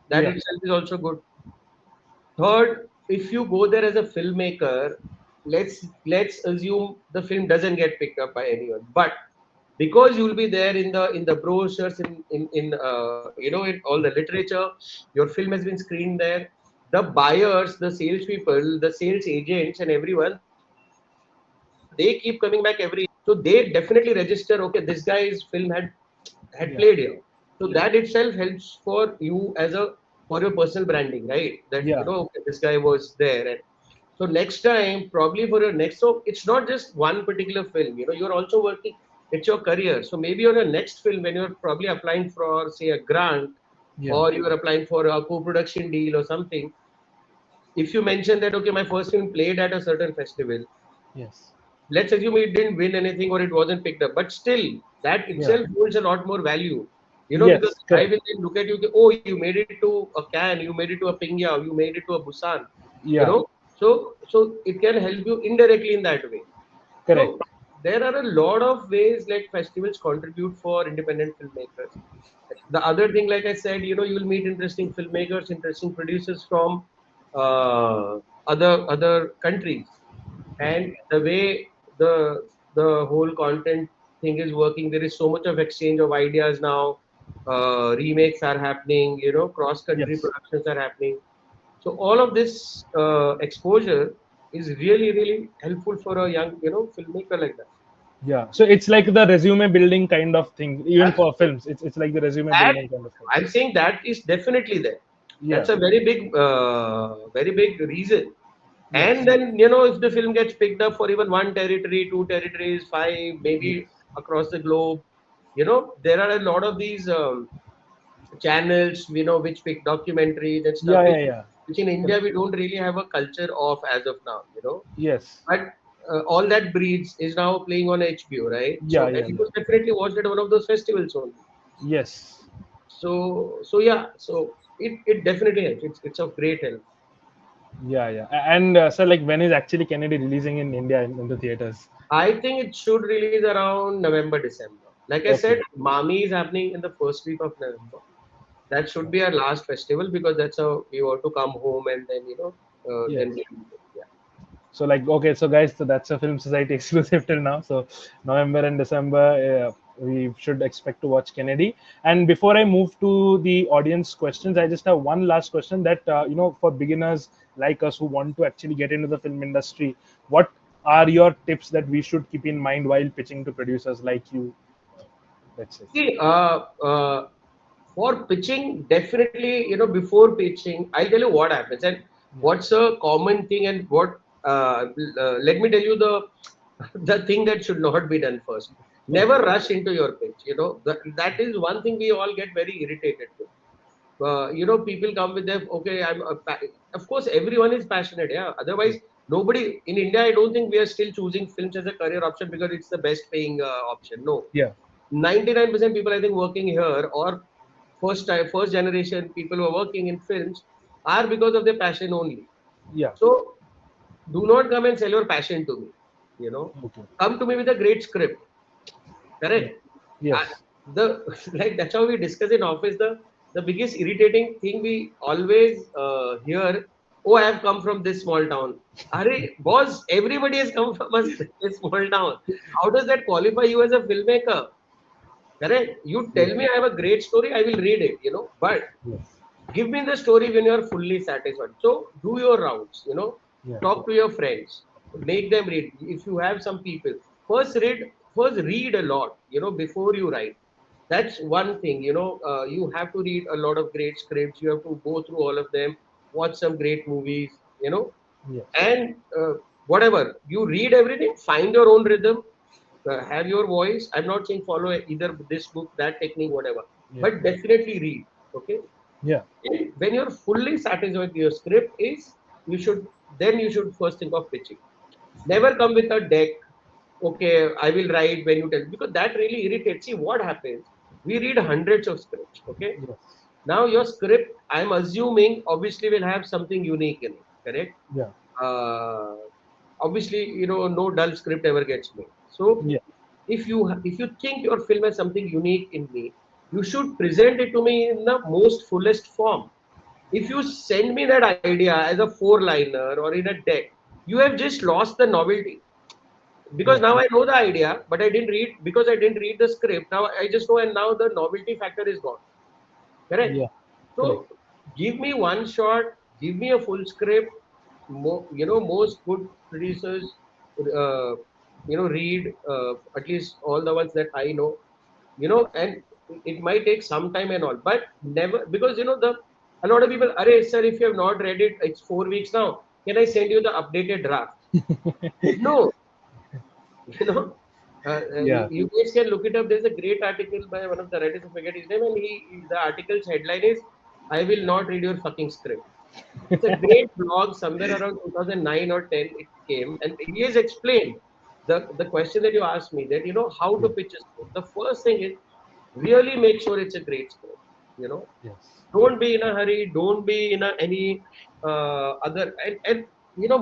That Yeah. itself is also good. Third, if you go there as a filmmaker, let's assume the film doesn't get picked up by anyone, but because you'll be there in the brochures, in all the literature, your film has been screened there. The buyers, the salespeople, the sales agents, and everyone, they keep coming back every year. So they definitely register. Okay, this guy's film had played here. Yeah. So that itself helps for you as a for your personal branding, right? That Yeah. okay, this guy was there, and so next time, probably for your next, so it's not just one particular film. You're also working. It's your career. So maybe on your next film, when you're probably applying for, say, a grant, Yeah. or you are applying for a co-production deal or something, if you mention that okay, my first film played at a certain festival, Yes. let's assume it didn't win anything or it wasn't picked up, but still that Yeah. itself holds a lot more value. Because Yes. I Correct. will then look at you, oh, you made it to a Cannes, you made it to a Pingya, you made it to a Busan, you Yeah. know. So it can help you indirectly in that way. So Correct. there are a lot of ways like festivals contribute for independent filmmakers. The other thing, like I said, you will meet interesting filmmakers, interesting producers from other countries, and the way the whole content thing is working, there is so much of exchange of ideas now. Remakes are happening, cross country Yes. productions are happening. So all of this exposure is really really helpful for a young filmmaker like that. Yeah. So it's like the resume building kind of thing, even for Absolutely. films. It's like the resume That building kind of thing. I'm saying that is definitely there. Yeah. That's a very big reason. And Yes. then if the film gets picked up for even one territory, two territories, five, maybe Yes. across the globe, there are a lot of these channels which pick documentaries and stuff, Yeah. which Yeah. which in India we don't really have a culture of as of now, Yes. But all that breeds is now playing on HBO, right? Yeah, So and yeah, it yeah. was definitely watched at one of those festivals only. Yes. So yeah, so it definitely helps. It's of great help. Yeah, yeah. And so, like, when is actually Kennedy releasing in India in the theaters? I think it should release around November, December. Like I said, Okay. Mami is happening in the first week of November. That should be our last festival because that's how we want to come home and then Yes. then we yeah. So, like, okay, so guys, so that's a Film Society exclusive till now. So November and December, we should expect to watch Kennedy. And before I move to the audience questions, I just have one last question that for beginners like us who want to actually get into the film industry, what are your tips that we should keep in mind while pitching to producers like you? Let's say. See, for pitching, definitely, before pitching, I'll tell you what happens and Yeah. what's a common thing and what. Let me tell you the the thing that should not be done first. Never Okay. rush into your pitch. That is one thing we all get very irritated with. People come with their okay. Of course, everyone is passionate. Yeah. Otherwise, nobody in India. I don't think we are still choosing films as a career option because it's the best paying option. No, Yeah. 99% people I think working here or first generation people who are working in films are because of their passion only. Yeah. So do not come and sell your passion to me. Okay. Come to me with a great script. Yeah. Correct. Uh, Yes. the like that's how we discuss in office. The biggest irritating thing we always hear. Oh, I have come from this small town. Are boss, everybody has come from a small town. How does that qualify you as a filmmaker? Correct. You Yeah. tell me I have a great story, I will read it, but Yes. give me the story when you're fully satisfied. So do your rounds, Yeah. talk to your friends, make them read. If you have some people, first read a lot, before you write. That's one thing, you have to read a lot of great scripts. You have to go through all of them, watch some great movies, Yes. and whatever you read everything, find your own rhythm, have your voice. I'm not saying follow either this book, that technique, whatever, Yeah. but definitely read. Okay, Yeah. and when you're fully satisfied with your script, is you should first think of pitching. Never come with a deck. Okay, I will write when you tell because that really irritates. See what happens. We read hundreds of scripts. Okay, Yes. now your script, I'm assuming, obviously will have something unique in it. Correct. Yeah. Uh, Obviously, no dull script ever gets made. So Yeah. if you think your film has something unique in me, you should present it to me in the most fullest form. If you send me that idea as a four liner or in a deck, you have just lost the novelty because Yeah. now I know the idea, but I didn't read because I didn't read the script. Now I just know, and now the novelty factor is gone. Correct. Yeah. Correct. So give me one shot, give me a full script. Most good producers, uh, read at least all the ones that I know. And it might take some time and all, but never because the a lot of people. Array, sir, if you have not read it, it's 4 weeks now. Can I send you the updated draft? No, you know. Yeah. You guys can look it up. There's a great article by one of the writers. I forget his name, and the article's headline is "I will not read your fucking script." It's a great blog somewhere around 2009 or 10. It came, and he has explained the question that you asked me that how to Yeah. pitch a script. The first thing is really make sure it's a great script. You know, Yes. don't be in a hurry. Don't be in any other and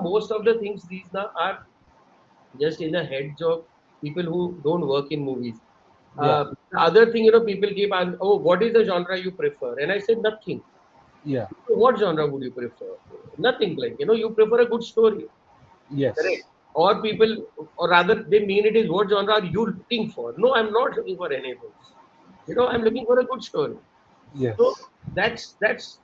most of the things these now are just in the heads of people who don't work in movies. Yeah. The other thing, people keep asking, oh, what is the genre you prefer? And I said, nothing. Yeah. So what genre would you prefer? Nothing like, you prefer a good story, correct? Yes. Or people, or rather, they mean it is what genre are you looking for? No, I'm not looking for anything. I'm looking for a good story. So Yes. that's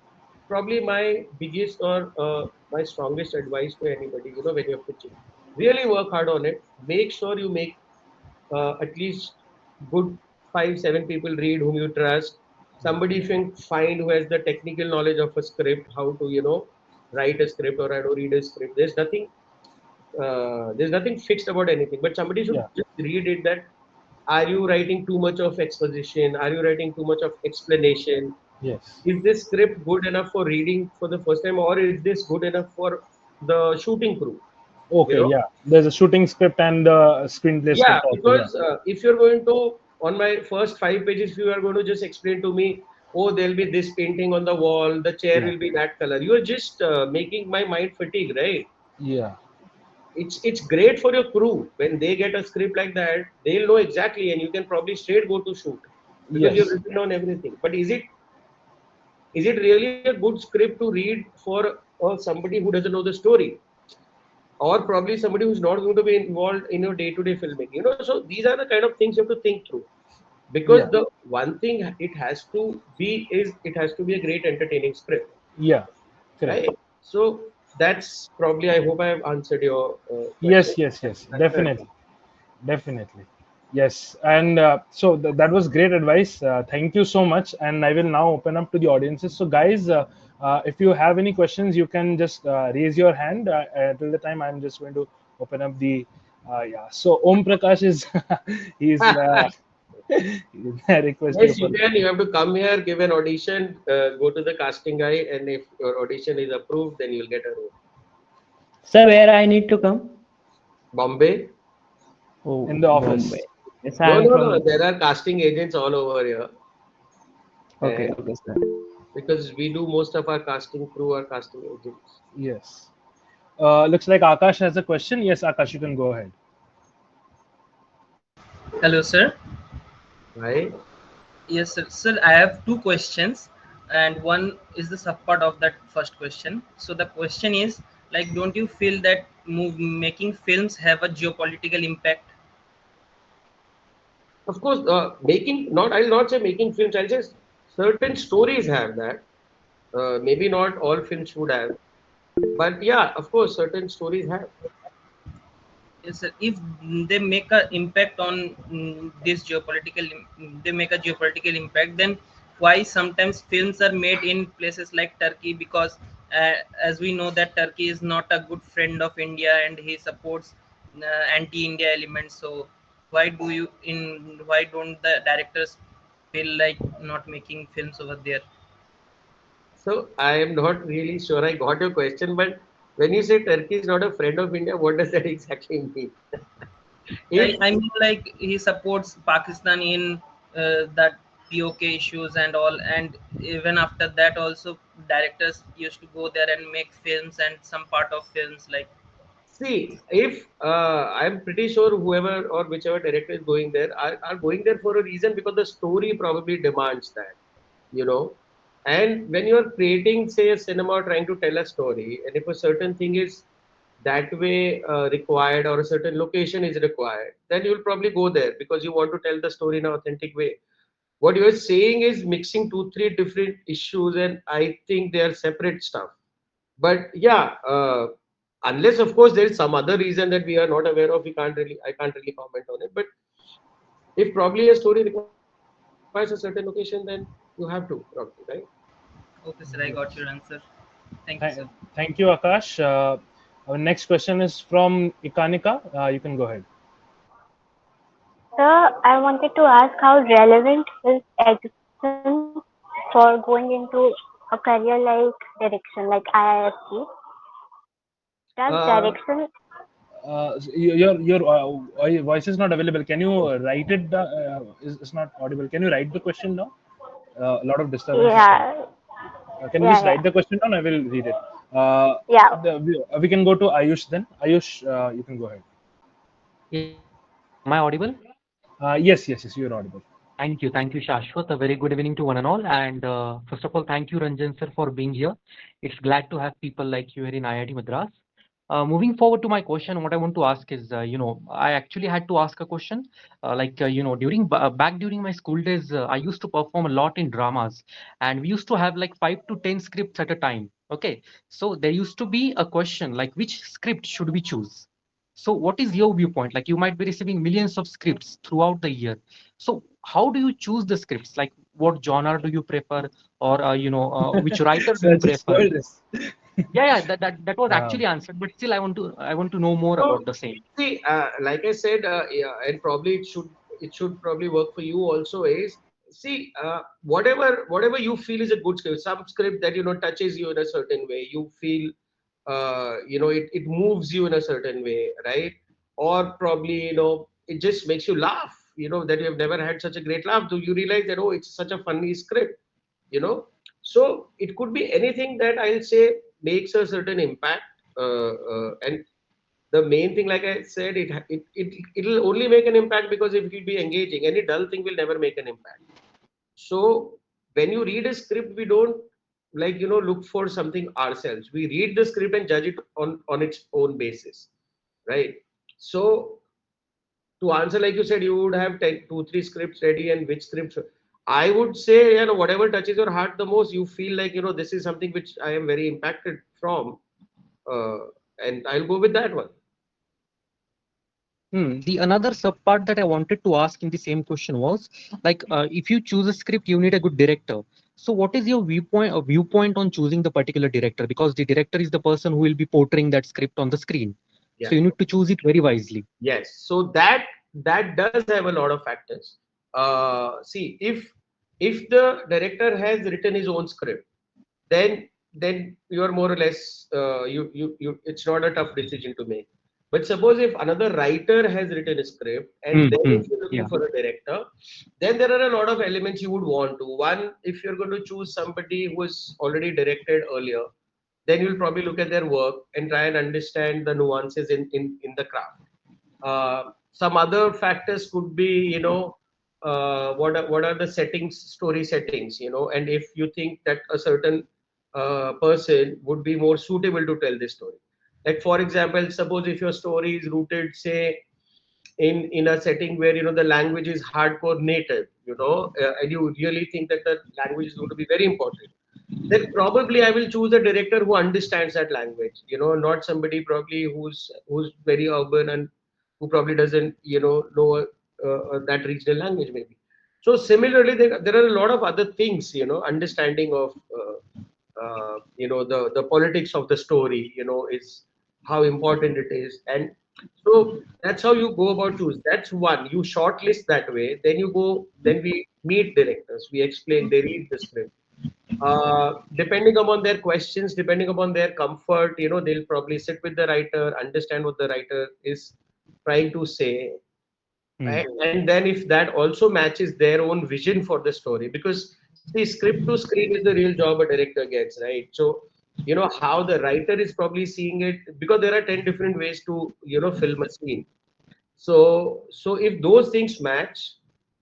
probably my biggest or my strongest advice to anybody. When you're pitching, really work hard on it. Make sure you make at least good 5 7 people read whom you trust. Somebody if you can find who has the technical knowledge of a script, how to write a script or how to read a script. There's nothing fixed about anything, but somebody should Yeah. just read it. That are you writing too much of exposition? Are you writing too much of explanation? Yes. Is this script good enough for reading for the first time, or is this good enough for the shooting crew? You Okay. know, Yeah. There's a shooting script and screenplay yeah, script also. Yeah. because if you're going to, on my first 5 pages, if you are going to just explain to me, oh, there'll be this painting on the wall, the chair Yeah. will be that color, you're just making my mind fatigue, right? Yeah. It's great for your crew when they get a script like that. They'll know exactly, and you can probably straight go to shoot because you've Yes. written down everything. But is it really a good script to read for somebody who doesn't know the story, or probably somebody who's not going to be involved in your day-to-day filming? So these are the kind of things you have to think through. Because Yeah. the one thing it has to be is it has to be a great entertaining script, Yeah. Correct. right? So that's probably, I hope I have answered your question. Yes. Yes. Yes. That's my Definitely. advice. Definitely. Yes. And so that was great advice. Thank you so much. And I will now open up to the audiences. So, guys, if you have any questions, you can just raise your hand. Till the time, I'm just going to open up the. Yeah. So, Om Prakash is. he's. I request you Yes, you for. can. You have to come here, give an audition, go to the casting guy, and if your audition is approved, then you'll get a role. Sir, where I need to come? Bombay? In Oh, the office. Bombay. Yes, No, I am no, no. from. There are casting agents all over here, Okay, and okay, sir. because we do most of our casting through our casting agents. Yes. Looks like Akash has a question. Yes, Akash, you can go ahead. Hello, sir. Right? Yes, sir. Sir, I have two questions, and one is the subpart of that first question. So the question is, like, don't you feel that making films have a geopolitical impact? Of course, making not. I'll not say making films. I'll say certain stories have that. Maybe not all films would have, but yeah, of course, certain stories have. Yes, sir. If they make a impact on this they make a geopolitical impact. Then why sometimes films are made in places like Turkey? Because as we know that Turkey is not a good friend of India and he supports anti-India elements. So why don't the directors feel like not making films over there? So I am not really sure I got your question, but when you say Turkey is not a friend of India, what does that exactly mean? If I mean, like he supports Pakistan in that POK issues and all, and even after that, also directors used to go there and make films and some part of films. Like, See, if I'm pretty sure whoever or whichever director is going there are going there for a reason because the story probably demands that, you know. And when you're creating, say, a cinema or trying to tell a story, and if a certain thing is that way required or a certain location is required, then you'll probably go there because you want to tell the story in an authentic way. What you're saying is mixing two, three different issues, and I think they are separate stuff. But yeah, unless of course there is some other reason that we are not aware of, I can't really comment on it. But if probably a story requires a certain location, then you have to probably, right? okay, sir, I got Yes. your answer. Thank you, Thank, sir. thank you, Akash. Our next question is from Ikanika. You can go ahead. Sir, I wanted to ask how relevant is education for going into a career like direction, like IISc? Does Uh, direction, Your voice is not available. Can you write it? Is not audible. Can you write the question now? A lot of disturbance is coming. yeah, Can you just yeah, write the question down? I will read it. yeah. We can go to Ayush then. Ayush, you can go ahead. Yeah, am I audible? Yes, yes, yes. You're audible. Thank you, Shashwat. A very good evening to one and all. And first of all, thank you, Ranjan sir, for being here. It's glad to have people like you here in IIT Madras. Moving forward to my question, what I want to ask is, I actually had to ask a question. Back during my school days, I used to perform a lot in dramas, and we used to have like 5 to 10 scripts at a time. Okay, so there used to be a question like, which script should we choose? So, what is your viewpoint? Like, you might be receiving millions of scripts throughout the year. So, how do you choose the scripts? Like, what genre do you prefer, or which writer do So I you just prefer? spoiled this. Yeah, yeah, that was Um, actually answered, but still, I want to know more so about the same. see, like I said, yeah, and probably it should probably work for you also. Is see, whatever you feel is a good script. Some script that touches you in a certain way, you feel it moves you in a certain way, right? Or probably it just makes you laugh. That you have never had such a great laugh. Do you realize that, oh, it's such a funny script? you know so it could be anything that I'll say makes a certain impact. And the main thing, like I said, it'll only make an impact because if it will be engaging. Any dull thing will never make an impact. So when you read a script, we don't look for something ourselves. We read the script and judge it on its own basis, right? So to answer, like you said, you would have 10, 2, 3 scripts ready, and which scripts? I would say, whatever touches your heart the most, you feel like, this is something which I am very impacted from, uh, and I'll go with that one. The another sub part that I wanted to ask in the same question was like, if you choose a script, you need a good director. So, what is your viewpoint on choosing the particular director? Because the director is the person who will be portraying that script on the screen. Yeah. So, you need to choose it very wisely. Yes. So that does have a lot of factors. See, if the director has written his own script, then you are more or less, it's not a tough decision to make. But suppose if another writer has written a script, and then if you're looking Yeah. for a director, then there are a lot of elements you would want to. One, if you're going to choose somebody who has already directed earlier, then you'll probably look at their work and try and understand the nuances in the craft. Some other factors could be, what are the settings, story settings, and if you think that a certain person would be more suitable to tell this story. Like for example, suppose if your story is rooted, say, in a setting where the language is hardcore native, and you really think that the language is going to be very important, then probably I will choose a director who understands that language, not somebody probably who's very urban and who probably doesn't, know that regional language maybe. So similarly, there are a lot of other things, understanding of, the politics of the story, is how important it is. And so that's how you go about choose. That's one. You shortlist that way. Then we meet directors. We explain. They read the script, depending upon their questions, depending upon their comfort, they'll probably sit with the writer, understand what the writer is trying to say, right? And then if that also matches their own vision for the story, because see, script to screen is the real job a director gets, right? So how the writer is probably seeing it, because there are 10 different ways to film a scene. So if those things match,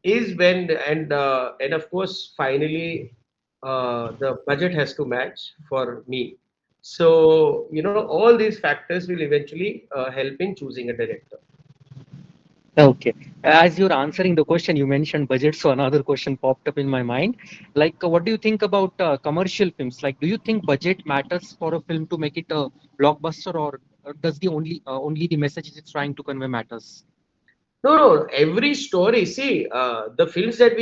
is when, and of course finally, the budget has to match for me. So all these factors will eventually help in choosing a director. Okay. As you're answering the question, you mentioned budget, so another question popped up in my mind. Like, what do you think about commercial films? Like, do you think budget matters for a film to make it a blockbuster, or does the only the message it's trying to convey matters? No, every story. See, the films that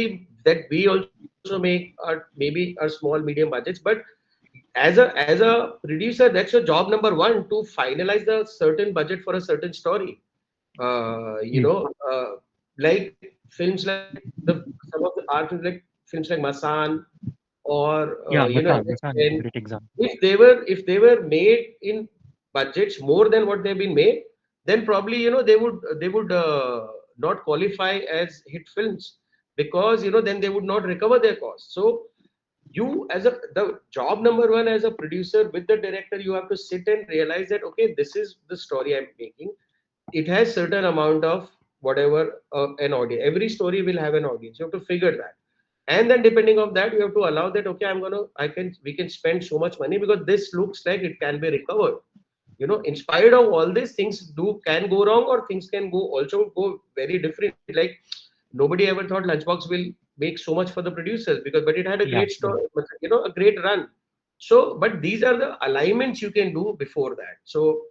we also make are maybe are small, medium budgets, but as a producer, that's your job number one, to finalize the certain budget for a certain story. Like films like some of the art films, like films like Masan, or Yeah, Masan is a and great example. if they were made in budgets more than what they've been made, then probably they would not qualify as hit films, because then they would not recover their costs. So you, as a the job number one as a producer with the director, you have to sit and realize that, okay, this is the story I'm making. It has certain amount of whatever, an audience. Every story will have an audience. You have to figure that, and then depending on that, you have to allow that. Okay, we can spend so much money because this looks like it can be recovered. In spite of all these things, can go wrong, or things can go very different. Like nobody ever thought Lunchbox will make so much for the producers, but it had a Yeah, great story, a great run. So, but these are the alignments you can do before that. So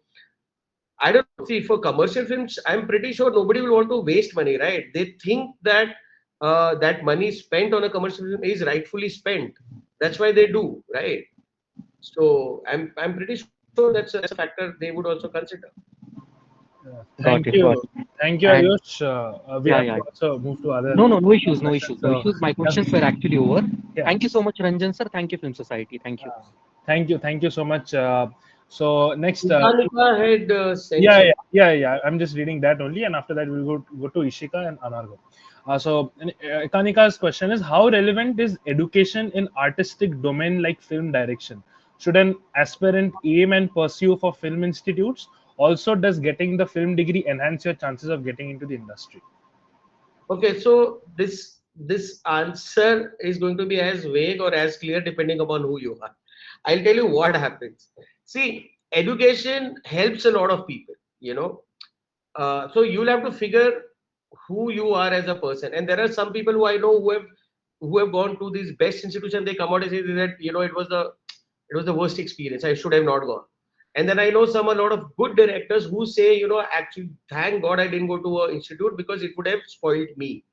I don't know. See, for commercial films, I'm pretty sure nobody will want to waste money, right? They think that that money spent on a commercial film is rightfully spent. That's why they do, right? So I'm pretty sure that's a factor they would also consider. Got Thank it, got you. it. Thank you, And Ayush. We yeah, have yeah. to also move to other No, no, no issues, no questions. issues, no So, issues. My yeah, questions were actually over. yeah. Thank you so much, Ranjan sir. Thank you, Film Society. Thank you. Thank you so much. So next, Ikanika had sent yeah, some. yeah. I'm just reading that only, and after that we'll go to Ishika and Anargo. Kanika's question is: how relevant is education in artistic domain like film direction? Should an aspirant aim and pursue for film institutes? Also, does getting the film degree enhance your chances of getting into the industry? Okay, so this answer is going to be as vague or as clear depending upon who you are. I'll tell you what happens. See, education helps a lot of people. So you'll have to figure who you are as a person. And there are some people who I know who have gone to these best institutions. They come out and say that it was the worst experience. I should have not gone. And then I know a lot of good directors who say, actually, thank God I didn't go to an institute because it would have spoiled me.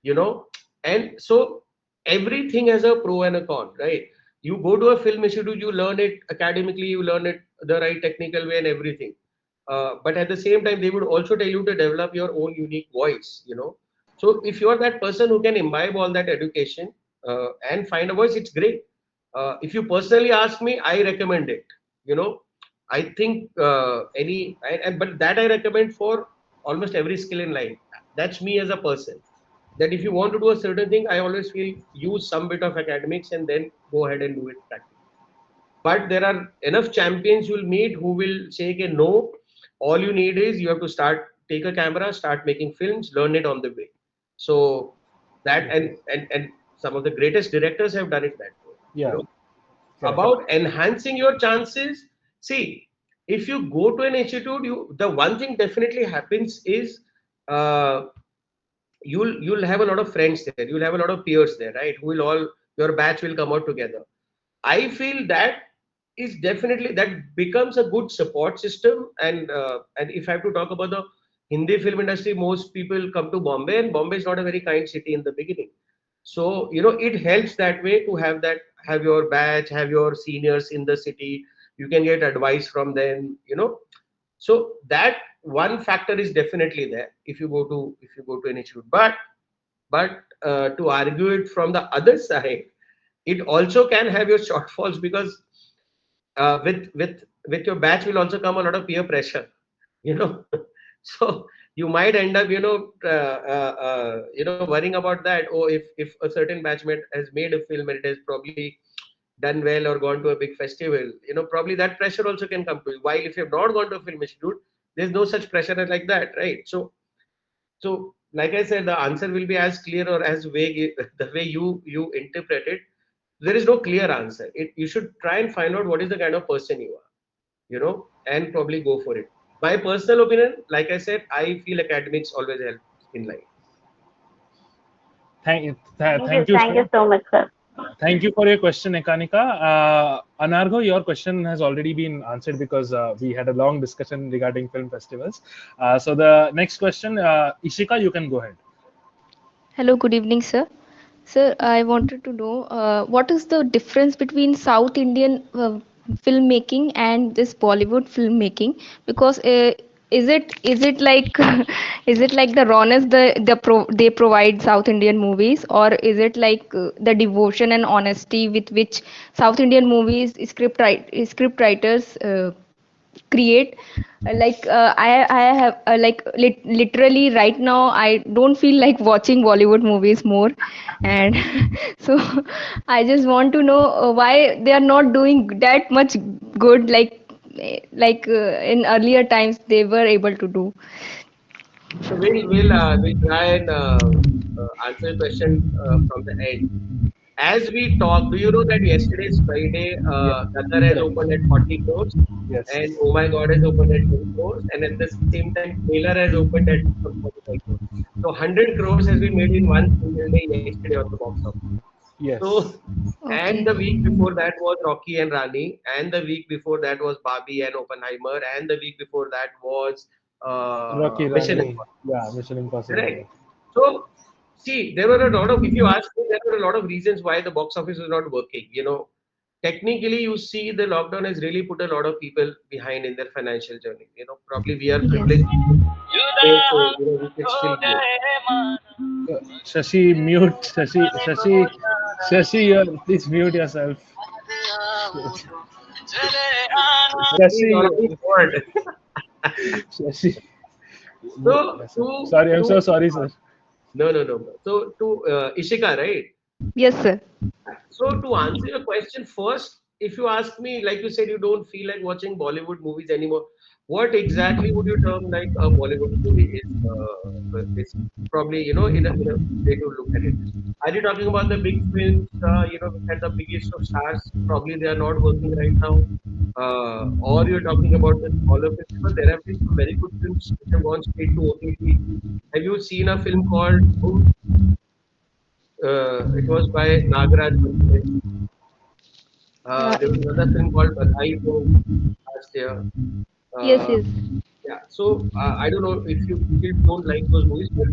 you know and so everything has a pro and a con, right? You go to a film institute, you learn it academically, you learn it the right technical way and everything, but at the same time they would also tell you to develop your own unique voice. So if you're that person who can imbibe all that education and find a voice, it's great. If you personally ask me, I recommend it. you know I think but that I recommend for almost every skill in life. That's me as a person, that if you want to do a certain thing, I always feel use some bit of academics and then go ahead and do it practically. But there are enough champions you'll meet who will say, okay, no, all you need is you have to take a camera, start making films, learn it on the way. So that and some of the greatest directors have done it that way. You Yeah, know, correct. about enhancing your chances. See, if you go to an institute, the one thing definitely happens is uh, you'll have a lot of friends there, you'll have a lot of peers there, right? Who will all Your batch will come out together. I feel that becomes a good support system. And if I have to talk about the Hindi film industry, most people come to Bombay, and Bombay is not a very kind city in the beginning. So it helps that way to have your batch, have your seniors in the city. You can get advice from them. So that one factor is definitely there if you go to an institute. But to argue it from the other side, it also can have your shortfalls, because with your batch will also come a lot of peer pressure. you know so you might end up worrying about that. Oh, if a certain batchmate has made a film and it has probably done well or gone to a big festival, probably that pressure also can come to you. While if you have not gone to a film institute, there's no such pressure like that, right? So like I said, the answer will be as clear or as vague the way you interpret it. There is no clear answer. You should try and find out what is the kind of person you are, and probably go for it. My personal opinion, like I said, I feel academics always help in life. Thank you, Thank sir. you so much, sir. Thank you for your question, Ekanika. Anargo, your question has already been answered because we had a long discussion regarding film festivals. So the next question, Ishika, you can go ahead. Hello, good evening, sir. Sir, I wanted to know what is the difference between South Indian filmmaking and this Bollywood filmmaking? Because is it like is it like the rawness they provide South Indian movies, or is it like the devotion and honesty with which South Indian movies script writers create? I have literally right now I don't feel like watching Bollywood movies more, and so I just want to know why they are not doing that much good, in earlier times they were able to do. So we'll try and answer the question from the end. As we talk, do you know that yesterday's Friday, Yeah, Qatar has correct. opened at 40 crores, Yes, and Oh My God has opened at 10 crores, and at the same time, Taylor has opened at 45 crores. So 100 crores has been made in one single day yesterday on the box office. So, yes, and the Okay. week before that was Rocky and Rani, and the week before that was Barbie and Oppenheimer, and the week before that was Rocky, Mission Rani, Impossible. yeah, Mission Impossible. Correct. Yes. So, see, there were a lot of, if you ask me, there were a lot of reasons why the box office was not working. technically you see the lockdown has really put a lot of people behind in their financial journey. Probably we are Yes. privileged to say, so we could still go. Shashi, mute. Shashi, please mute yourself. He's Shashi, already bored. Shashi. So Yes, sir. to Sorry, I'm so to sorry, sir. no. So to Ishika, right? Yes, sir. So to answer your question first, if you ask me, like you said, you don't feel like watching Bollywood movies anymore. What exactly would you term like a Bollywood movie? Is probably in a way to look at it. Are you talking about the big films? Which had the biggest of stars. Probably they are not working right now. Or you're talking about the smaller films because there have been some very good films which have gone straight to OTT. Have you seen a film called it was by Nagaraj Manjule. Uh, There was another film called Badhai Ho last year. yes, Uh, yes. yeah, so I don't know if you still don't like those movies, but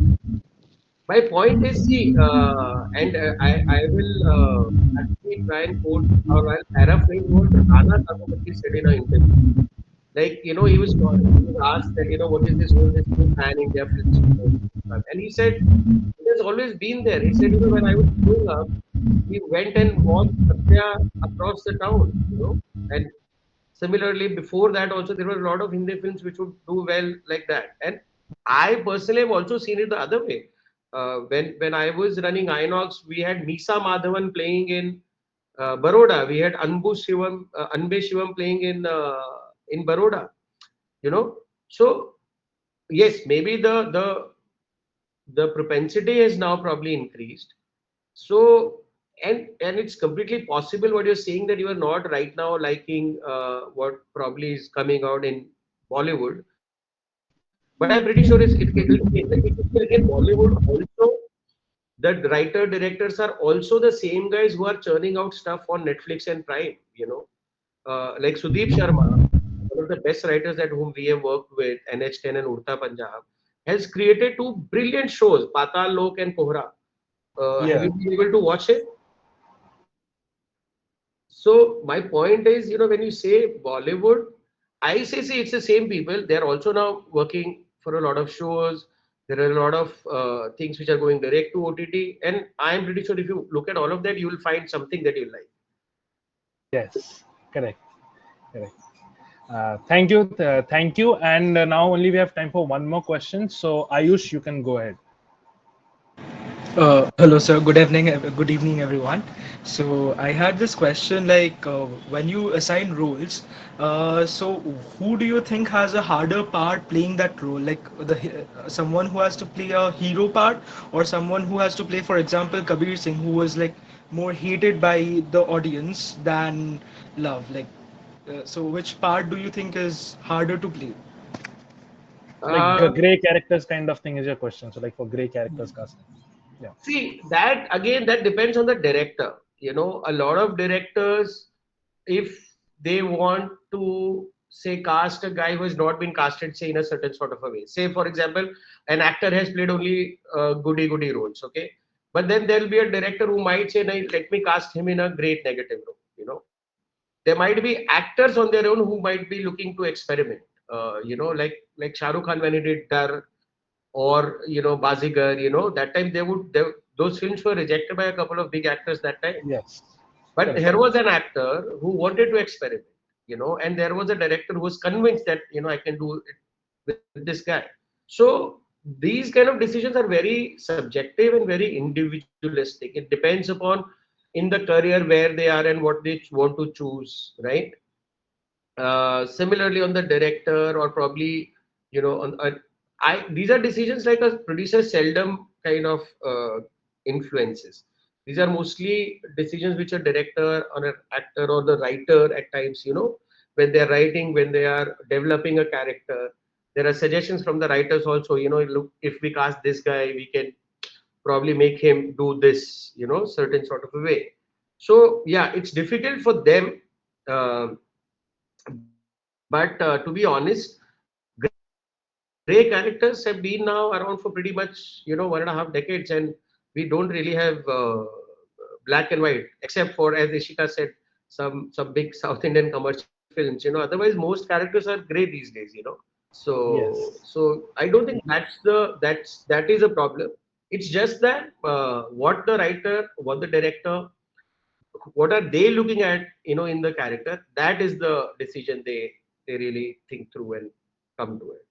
my point is, see, and I will actually try and quote or I'll paraphrase what Rana Sagopati said in an interview. Like, he was asked that, what is this whole this new pan India film system? And he said, it has always been there. He said, when I was growing up, we went and watched Satya across the town. And similarly, before that also, there were a lot of Hindi films which would do well like that. And I personally have also seen it the other way. When I was running Inox, we had Misa Madhavan playing in Baroda. We had Anbe Shivam playing in Baroda. You know, so yes, maybe the propensity has now probably increased. So and it's completely possible what you're saying that you are not right now liking what probably is coming out in Bollywood. But I'm pretty sure it will change. Like if you see again Bollywood also, the writer directors are also the same guys who are churning out stuff on Netflix and Prime. Like Sudeep Sharma, one of the best writers at whom we have worked with, NH10 and Urta Punjab, has created two brilliant shows, Patal Lok and Kohra. Have Yeah. you been able to watch it? So my point is, when you say Bollywood, I say see it's the same people. They're also now working for a lot of shows. There are a lot of things which are going direct to OTT, and I am pretty sure if you look at all of that, you will find something that you like. Yes. Correct. Correct. Thank you. And now only we have time for one more question. So Ayush, you can go ahead. Hello, sir. Good evening, everyone. So I had this question like when you assign roles, so who do you think has a harder part playing that role? Like someone who has to play a hero part, or someone who has to play, for example, Kabir Singh, who was like more hated by the audience than love. Like, so which part do you think is harder to play? So like Uh, gray characters kind of thing is your question. So like for gray characters casting. Yeah. See, that again, that depends on the director. A lot of directors, if they want to say cast a guy who has not been casted, say in a certain sort of a way. Say, for example, an actor has played only goody roles, okay? But then there'll be a director who might say, "No, let me cast him in a great negative role. There might be actors on their own who might be looking to experiment. Like Shah Rukh Khan when he did Dar, or Bazigar, that time those films were rejected by a couple of big actors that time. Yes. But Correct. here was an actor who wanted to experiment, and there was a director who was convinced that I can do it with this guy. So these kind of decisions are very subjective and very individualistic. It depends upon in the career where they are and what they want to choose, right? Similarly on the director or probably on I these are decisions like a producer seldom kind of influences. These are mostly decisions which a director or an actor or the writer at times, when they're writing, when they are developing a character, there are suggestions from the writers also. Look, if we cast this guy, we can probably make him do this, certain sort of a way. So yeah, it's difficult for them. But to be honest, gray characters have been now around for pretty much 1.5 decades, and we don't really have black and white, except for, as Ishika said, some big South Indian commercial films. Otherwise most characters are great these days. So I don't think that is a problem. It's just that what the writer, what the director, what are they looking at, in the character. That is the decision they really think through and come to it.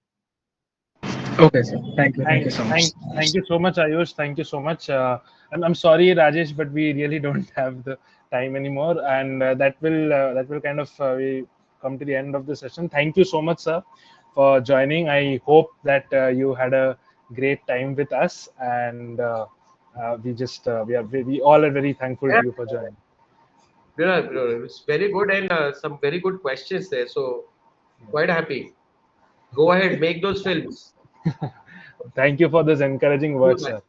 Okay, sir. Thank you. Thank Thank, you so much. thank you so much, Ayush. Thank you so much. I'm sorry, Rajesh, but we really don't have the time anymore, and that will kind of we come to the end of the session. Thank you so much, sir, for joining. I hope that you had a great time with us, and we all are very thankful Yeah, to you for joining. it was very good and some very good questions there. So quite happy. Go ahead, make those films. Thank you for this encouraging Good, words, man. sir.